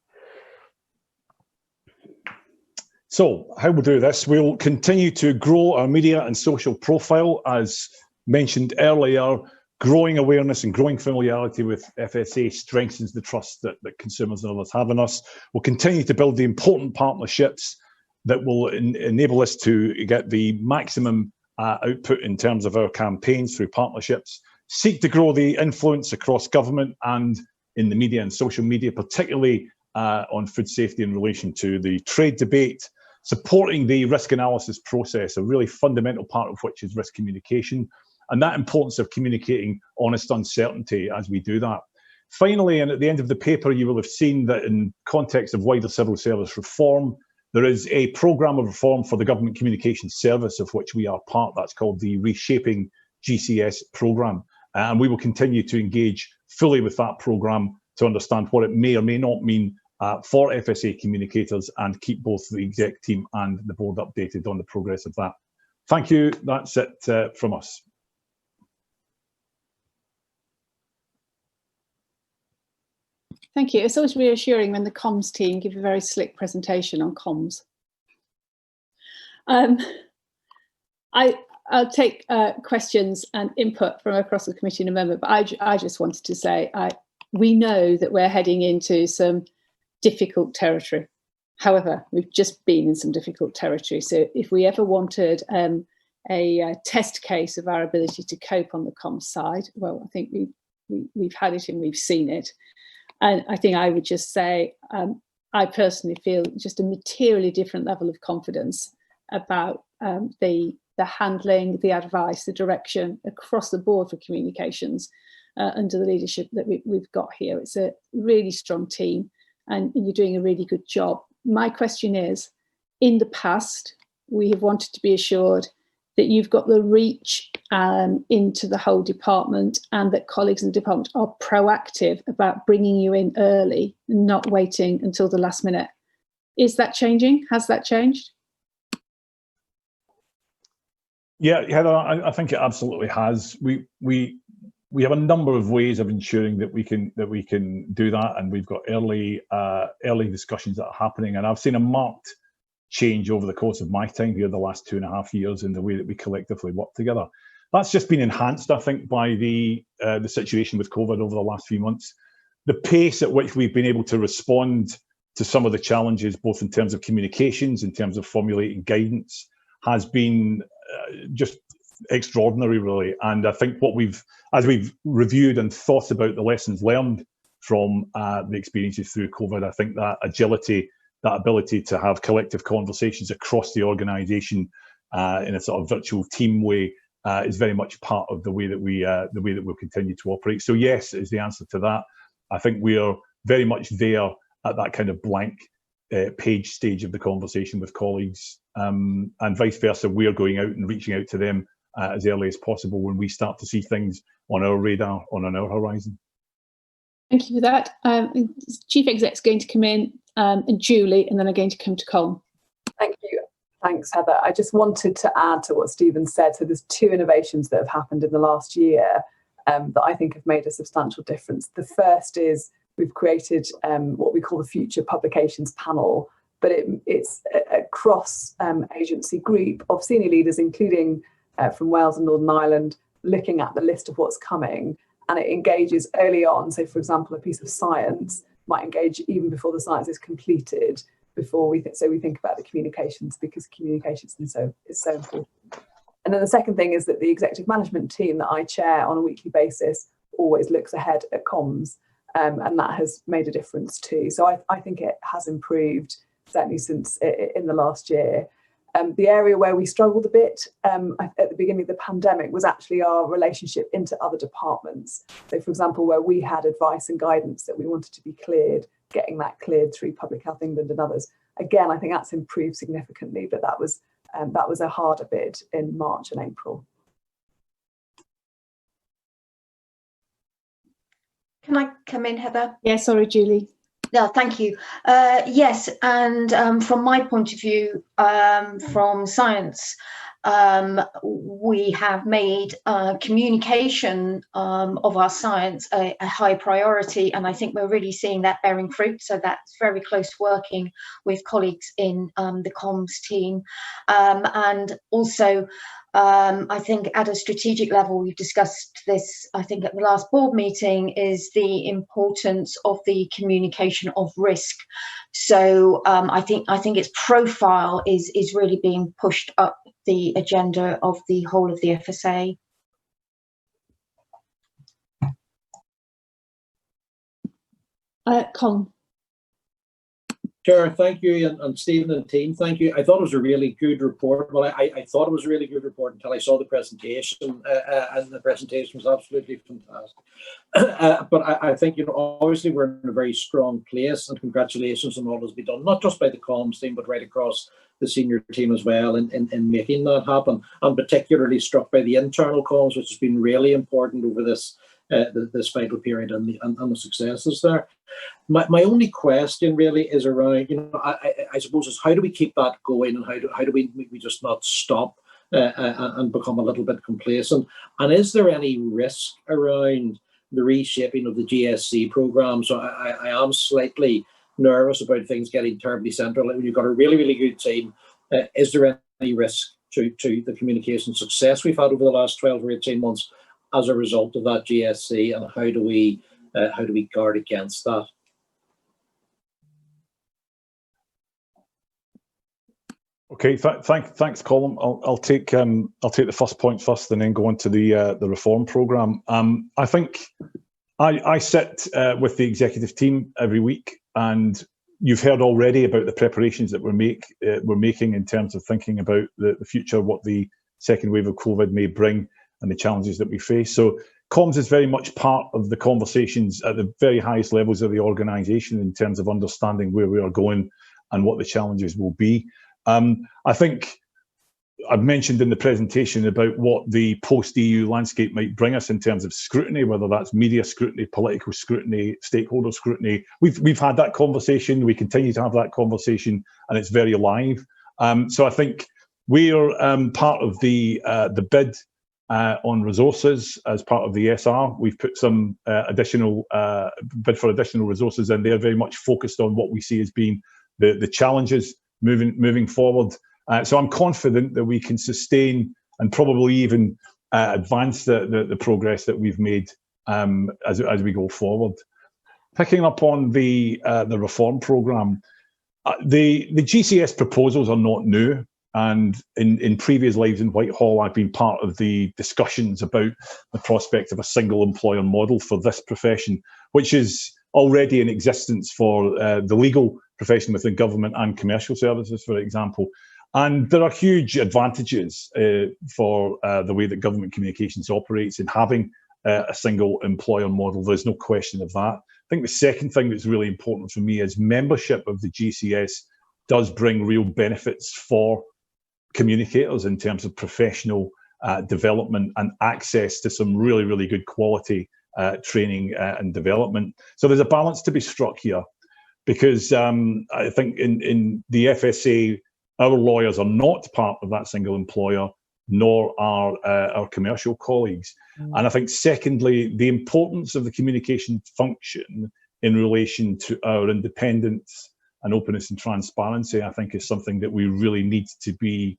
So how we'll do this, we'll continue to grow our media and social profile, as mentioned earlier. Growing awareness and growing familiarity with FSA strengthens the trust that consumers and others have in us. We'll continue to build the important partnerships that will enable us to get the maximum output in terms of our campaigns through partnerships. Seek to grow the influence across government and in the media and social media, particularly on food safety in relation to the trade debate. Supporting the risk analysis process, a really fundamental part of which is risk communication, and that importance of communicating honest uncertainty as we do that. Finally, and at the end of the paper, you will have seen that in context of wider civil service reform, there is a programme of reform for the Government Communications Service, of which we are part. That's called the Reshaping GCS programme. And we will continue to engage fully with that programme to understand what it may or may not mean for FSA communicators, and keep both the exec team and the board updated on the progress of that. Thank you. That's it from us. Thank you. It's always reassuring when the comms team give a very slick presentation on comms. I'll take questions and input from across the committee in a moment, but I just wanted to say we know that we're heading into some difficult territory. However, we've just been in some difficult territory. So if we ever wanted a test case of our ability to cope on the comms side, well, I think we've had it and we've seen it. And I think I would just say, I personally feel just a materially different level of confidence about the handling, the advice, the direction across the board for communications under the leadership that we've got here. It's a really strong team and you're doing a really good job. My question is, in the past, we have wanted to be assured that you've got the reach into the whole department and that colleagues in the department are proactive about bringing you in early, not waiting until the last minute. Is that changing? Has that changed? Yeah, Heather, I think it absolutely has. We have a number of ways of ensuring that we can do that, and we've got early discussions that are happening. And I've seen a marked change over the course of my time here, the last 2.5 years, in the way that we collectively work together. That's just been enhanced, I think, by the situation with COVID over the last few months. The pace at which we've been able to respond to some of the challenges, both in terms of communications, in terms of formulating guidance, has been just extraordinary, really. And I think as we've reviewed and thought about the lessons learned from the experiences through COVID, I think that agility, that ability to have collective conversations across the organisation in a sort of virtual team way is very much part of the way that we'll continue to operate. So yes, is the answer to that. I think we are very much there at that kind of blank page stage of the conversation with colleagues, and vice versa. We are going out and reaching out to them as early as possible when we start to see things on our radar, on our horizon. Thank you for that. Chief Exec's going to come in, and Julie, and then I'm going to come to Colm. Thank you. Thanks, Heather. I just wanted to add to what Stephen said. So there's 2 innovations that have happened in the last year that I think have made a substantial difference. The first is we've created what we call the Future Publications Panel, but it's a cross-agency group of senior leaders, including from Wales and Northern Ireland, looking at the list of what's coming, and it engages early on. So, for example, a piece of science might engage even before the science is completed, before we think about the communications, because communications is so important. And then the second thing is that the executive management team that I chair on a weekly basis always looks ahead at comms, and that has made a difference too. So I think it has improved, certainly since in the last year. The area where we struggled a bit at the beginning of the pandemic was actually our relationship into other departments. So, for example, where we had advice and guidance that we wanted to be cleared, getting that cleared through Public Health England and others. Again, I think that's improved significantly, but that was a harder bit in March and April. Can I come in, Heather? Yeah, sorry, Julie. No, thank you. Yes, and from my point of view, from science, we have made communication of our science a high priority, and I think we're really seeing that bearing fruit. So that's very close working with colleagues in the comms team, and also I think at a strategic level, we've discussed this, I think at the last board meeting, is the importance of the communication of risk. So I think its profile is really being pushed up the agenda of the whole of the FSA. Colin. Chair, thank you, and Stephen and team, thank you. I thought it was a really good report. Well, I thought it was a really good report until I saw the presentation, and the presentation was absolutely fantastic. But I think, obviously we're in a very strong place, and congratulations on all that's been done, not just by the comms team, but right across the senior team as well in making that happen. I'm particularly struck by the internal comms, which has been really important over this vital period, and the successes there. My only question really is around, I suppose, is how do we keep that going, and how do we just not stop and become a little bit complacent? And is there any risk around the reshaping of the GSC programme? So I am slightly nervous about things getting terribly central. When you've got a really, really good team, is there any risk to the communication success we've had over the last 12 or 18 months as a result of that GSC, and how do we guard against that? Okay, thanks, Colin. I'll take the first point first, and then go on to the reform programme. I think I sit with the executive team every week, and you've heard already about the preparations that we're making in terms of thinking about the future, what the second wave of COVID may bring, and the challenges that we face. So comms is very much part of the conversations at the very highest levels of the organisation in terms of understanding where we are going and what the challenges will be. I think I've mentioned in the presentation about what the post-EU landscape might bring us in terms of scrutiny, whether that's media scrutiny, political scrutiny, stakeholder scrutiny. We've had that conversation, we continue to have that conversation, and it's very live. So I think we're part of the bid on resources as part of the SR. We've put some additional bid for additional resources, and they're very much focused on what we see as being the challenges moving forward. So I'm confident that we can sustain and probably even advance the progress that we've made as we go forward. Picking up on the reform programme, the GCS proposals are not new. And in previous lives in Whitehall, I've been part of the discussions about the prospect of a single employer model for this profession, which is already in existence for the legal profession within government and commercial services, for example. And there are huge advantages for the way that government communications operates in having a single employer model. There's no question of that. I think the second thing that's really important for me is membership of the GCS does bring real benefits for communicators in terms of professional development and access to some really, really good quality training and development. So there's a balance to be struck here, because I think in the FSA, our lawyers are not part of that single employer, nor are our commercial colleagues. And I think secondly, the importance of the communication function in relation to our independence and openness and transparency, I think, is something that we really need to be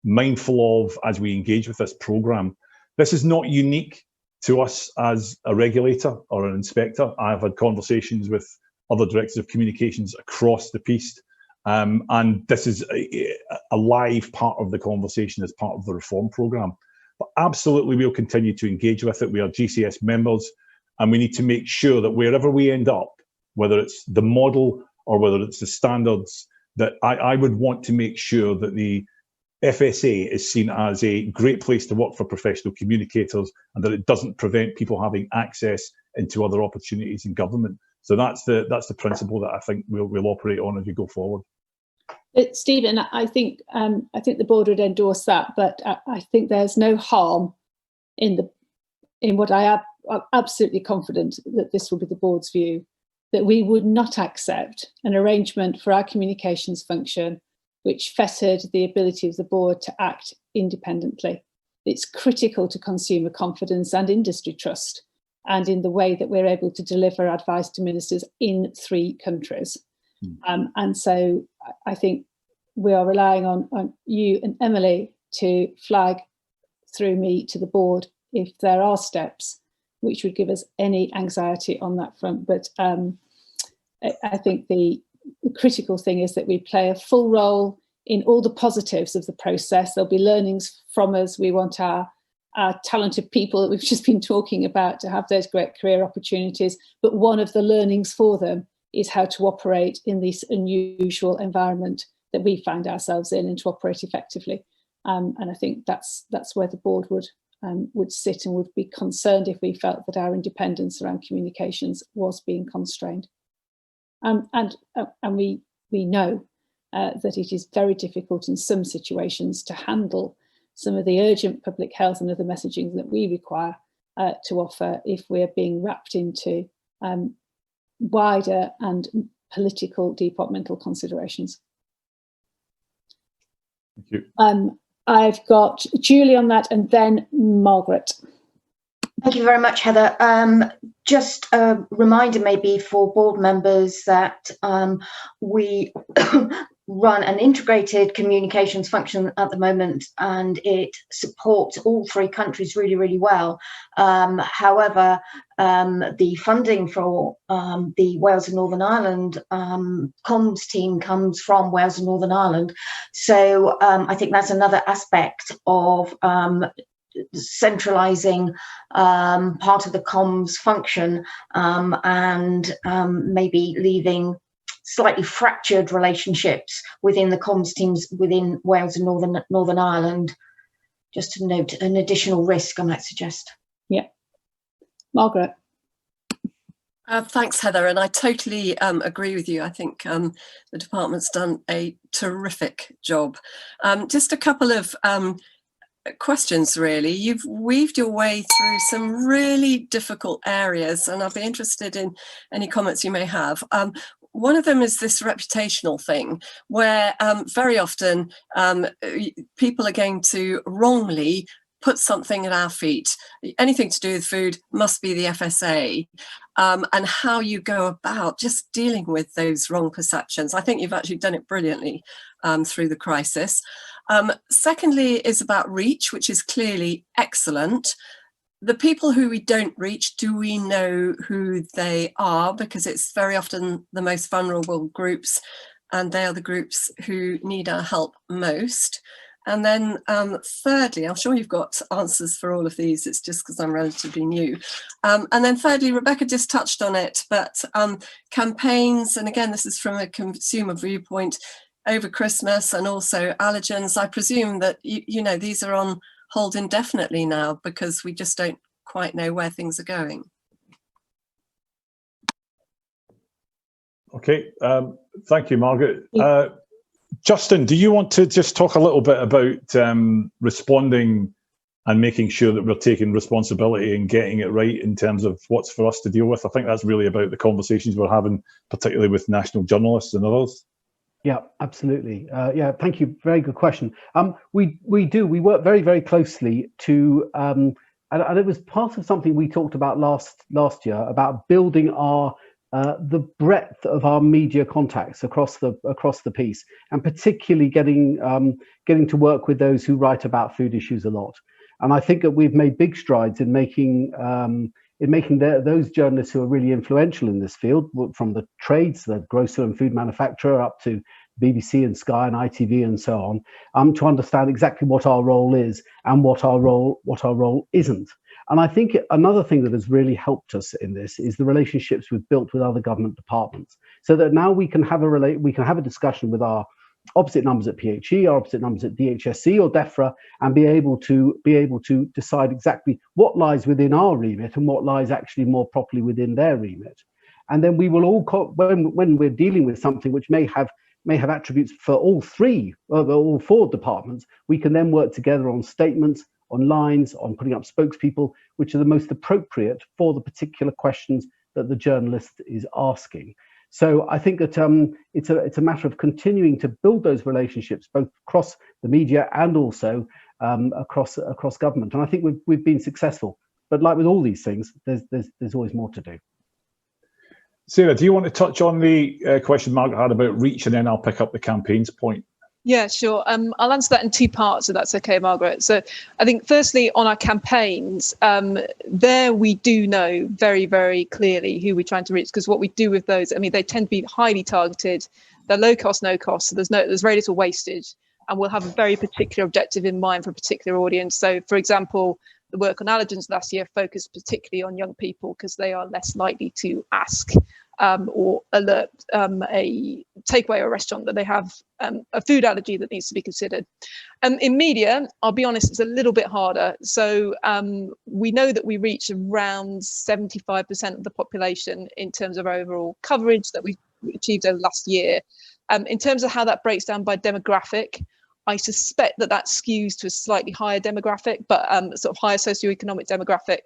mindful of as we engage with this programme. This is not unique to us as a regulator or an inspector. I've had conversations with other directors of communications across the piece, and this is a live part of the conversation as part of the reform programme. But absolutely, we'll continue to engage with it. We are GCS members, and we need to make sure that wherever we end up, whether it's the model or whether it's the standards, that I would want to make sure that the FSA is seen as a great place to work for professional communicators, and that it doesn't prevent people having access into other opportunities in government. So that's the principle that I think we'll operate on as we go forward. Stephen, I think the board would endorse that, but I think there's no harm in what I am absolutely confident that this will be the board's view, that we would not accept an arrangement for our communications function which fettered the ability of the board to act independently. It's critical to consumer confidence and industry trust, and in the way that we're able to deliver advice to ministers in 3 countries. And so I think we are relying on you and Emily to flag through me to the board if there are steps which would give us any anxiety on that front. But I think the critical thing is that we play a full role in all the positives of the process. There'll be learnings from us. We want our talented people that we've just been talking about to have those great career opportunities. But one of the learnings for them is how to operate in this unusual environment that we find ourselves in, and to operate effectively. And I think that's where the board would sit and would be concerned if we felt that our independence around communications was being constrained. And we know that it is very difficult in some situations to handle some of the urgent public health and other messaging that we require to offer if we're being wrapped into wider and political departmental considerations. Thank you. I've got Julie on that, and then Margaret. Thank you very much, Heather. Just a reminder maybe for board members that we run an integrated communications function at the moment, and it supports all 3 countries really, really well. However, the funding for the Wales and Northern Ireland comms team comes from Wales and Northern Ireland. So I think that's another aspect of centralising part of the comms function and maybe leaving slightly fractured relationships within the comms teams within Wales and Northern Ireland. Just to note an additional risk, I might suggest. Yeah. Margaret. Thanks, Heather, and I totally agree with you. I think the department's done a terrific job. Just a couple of questions, really. You've weaved your way through some really difficult areas, and I'll be interested in any comments you may have. One of them is this reputational thing, where very often people are going to wrongly put something at our feet. Anything to do with food must be the FSA, and how you go about just dealing with those wrong perceptions. I think you've actually done it brilliantly through the crisis. Secondly is about reach, which is clearly excellent. The people who we don't reach, do we know who they are? Because it's very often the most vulnerable groups, and they are the groups who need our help most. And then thirdly, I'm sure you've got answers for all of these, it's just because I'm relatively new. And then thirdly, Rebecca just touched on it, but campaigns, and again, this is from a consumer viewpoint, over Christmas and also allergens. I presume that, you know, these are on hold indefinitely now because we just don't quite know where things are going. Okay, thank you, Margaret. Justin, do you want to just talk a little bit about responding and making sure that we're taking responsibility and getting it right in terms of what's for us to deal with? I think that's really about the conversations we're having, particularly with national journalists and others. Yeah, absolutely. Yeah, thank you. Very good question. We work very, very closely to, and it was part of something we talked about last year about building our the breadth of our media contacts across the piece, and particularly getting to work with those who write about food issues a lot. And I think that we've made big strides in making those journalists who are really influential in this field, from the trades, the grocer and food manufacturer, up to BBC and Sky and ITV and so on, to understand exactly what our role is and what our role isn't. And I think another thing that has really helped us in this is the relationships we've built with other government departments, so that now we can have a discussion with our opposite numbers at PHE, our opposite numbers at DHSC or DEFRA, and be able to decide exactly what lies within our remit and what lies actually more properly within their remit. And then we will all, when we're dealing with something which may have attributes for all four departments, we can then work together on statements, on lines, on putting up spokespeople, which are the most appropriate for the particular questions that the journalist is asking. So I think that it's a matter of continuing to build those relationships both across the media and also across government. And I think we've been successful. But like with all these things, there's always more to do. Sarah, do you want to touch on the question Margaret had about reach, and then I'll pick up the campaigns point? Yeah, sure. I'll answer that in two parts, if that's okay, Margaret. So I think firstly on our campaigns, there we do know very, very clearly who we're trying to reach, because what we do with those, I mean, they tend to be highly targeted. They're low cost, no cost. So there's very little wastage, and we'll have a very particular objective in mind for a particular audience. So for example, the work on allergens last year focused particularly on young people because they are less likely to ask or alert a takeaway or a restaurant that they have a food allergy that needs to be considered. In media, I'll be honest, it's a little bit harder. So we know that we reach around 75% of the population in terms of overall coverage that we've achieved over the last year. In terms of how that breaks down by demographic, I suspect that skews to a slightly higher demographic, but sort of higher socioeconomic demographic.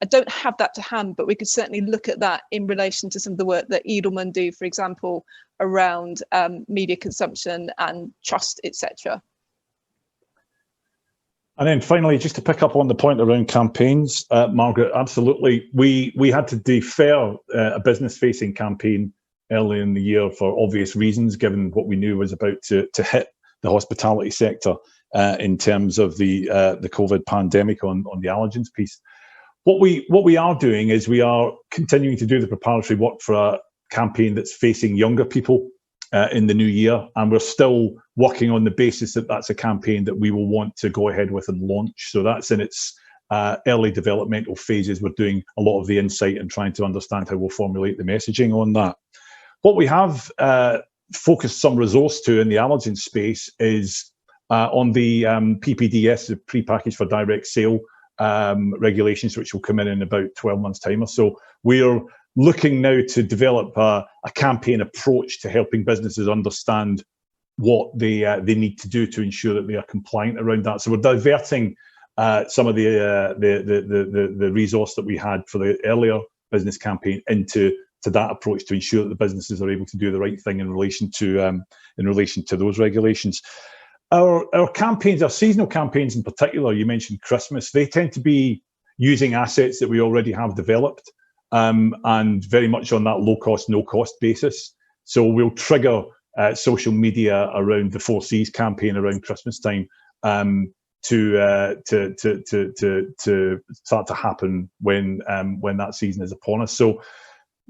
I don't have that to hand, but we could certainly look at that in relation to some of the work that Edelman do, for example, around media consumption and trust, etc. And then finally, just to pick up on the point around campaigns, Margaret, absolutely. We had to defer a business-facing campaign early in the year for obvious reasons, given what we knew was about to hit the hospitality sector in terms of the COVID pandemic on the allergens piece. What we are doing is we are continuing to do the preparatory work for a campaign that's facing younger people in the new year, and we're still working on the basis that that's a campaign that we will want to go ahead with and launch. So that's in its early developmental phases. We're doing a lot of the insight and trying to understand how we'll formulate the messaging on that. What we have focused some resource to in the allergen space is on the PPDS, the prepackaged for direct sale regulations, which will come in about 12 months' time or so. We're looking now to develop a campaign approach to helping businesses understand what they need to do to ensure that they are compliant around that. So we're diverting some of the resource that we had for the earlier business campaign into that approach to ensure that the businesses are able to do the right thing in relation to those regulations. Our campaigns, our seasonal campaigns in particular, you mentioned Christmas, they tend to be using assets that we already have developed and very much on that low cost, no cost basis. So we'll trigger social media around the 4Cs campaign around Christmas time to start to happen when that season is upon us. So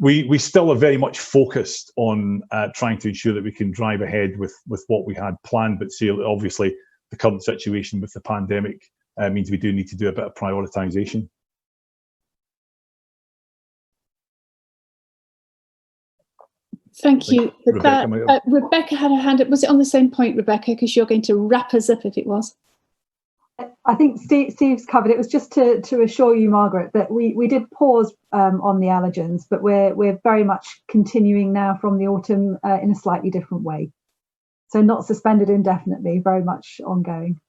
we still are very much focused on trying to ensure that we can drive ahead with what we had planned, but see, obviously the current situation with the pandemic means we do need to do a bit of prioritization. Thank you for that. Rebecca had her hand up. Was it on the same point, Rebecca? Because you're going to wrap us up if it was. I think Steve's covered it. Was just to assure you, Margaret, that we did pause on the allergens, but we're very much continuing now from the autumn in a slightly different way. So not suspended indefinitely, very much ongoing.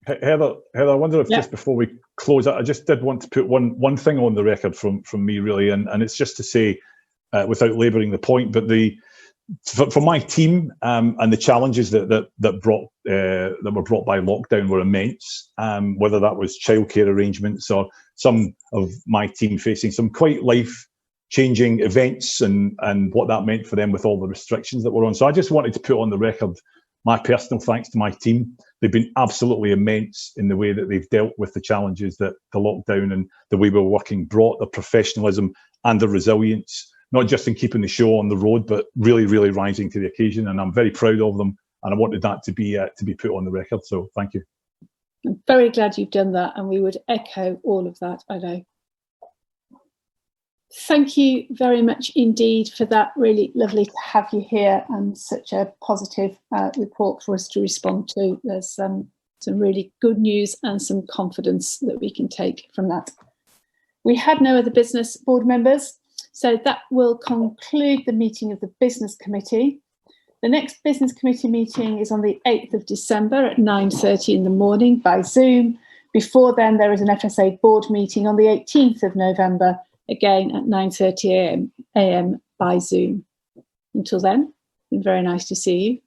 Heather, I wonder if just before we close, I just did want to put one thing on the record from me really, and it's just to say, without labouring the point, but for my team and the challenges that were brought by lockdown were immense. Whether that was childcare arrangements or some of my team facing some quite life-changing events and what that meant for them with all the restrictions that were on. So I just wanted to put on the record my personal thanks to my team. They've been absolutely immense in the way that they've dealt with the challenges that the lockdown and the way we were working brought, the professionalism and the resilience, not just in keeping the show on the road, but really, really rising to the occasion. And I'm very proud of them. And I wanted that to be put on the record. So thank you. I'm very glad you've done that. And we would echo all of that, I know. Thank you very much indeed for that. Really lovely to have you here and such a positive report for us to respond to. There's some really good news and some confidence that we can take from that. We had no other business, board members. So that will conclude the meeting of the Business Committee. The next Business Committee meeting is on the 8th of December at 9:30 in the morning by Zoom. Before then, there is an FSA board meeting on the 18th of November, again at 9:30 a.m. by Zoom. Until then, it's been very nice to see you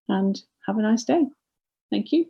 and have a nice day. Thank you.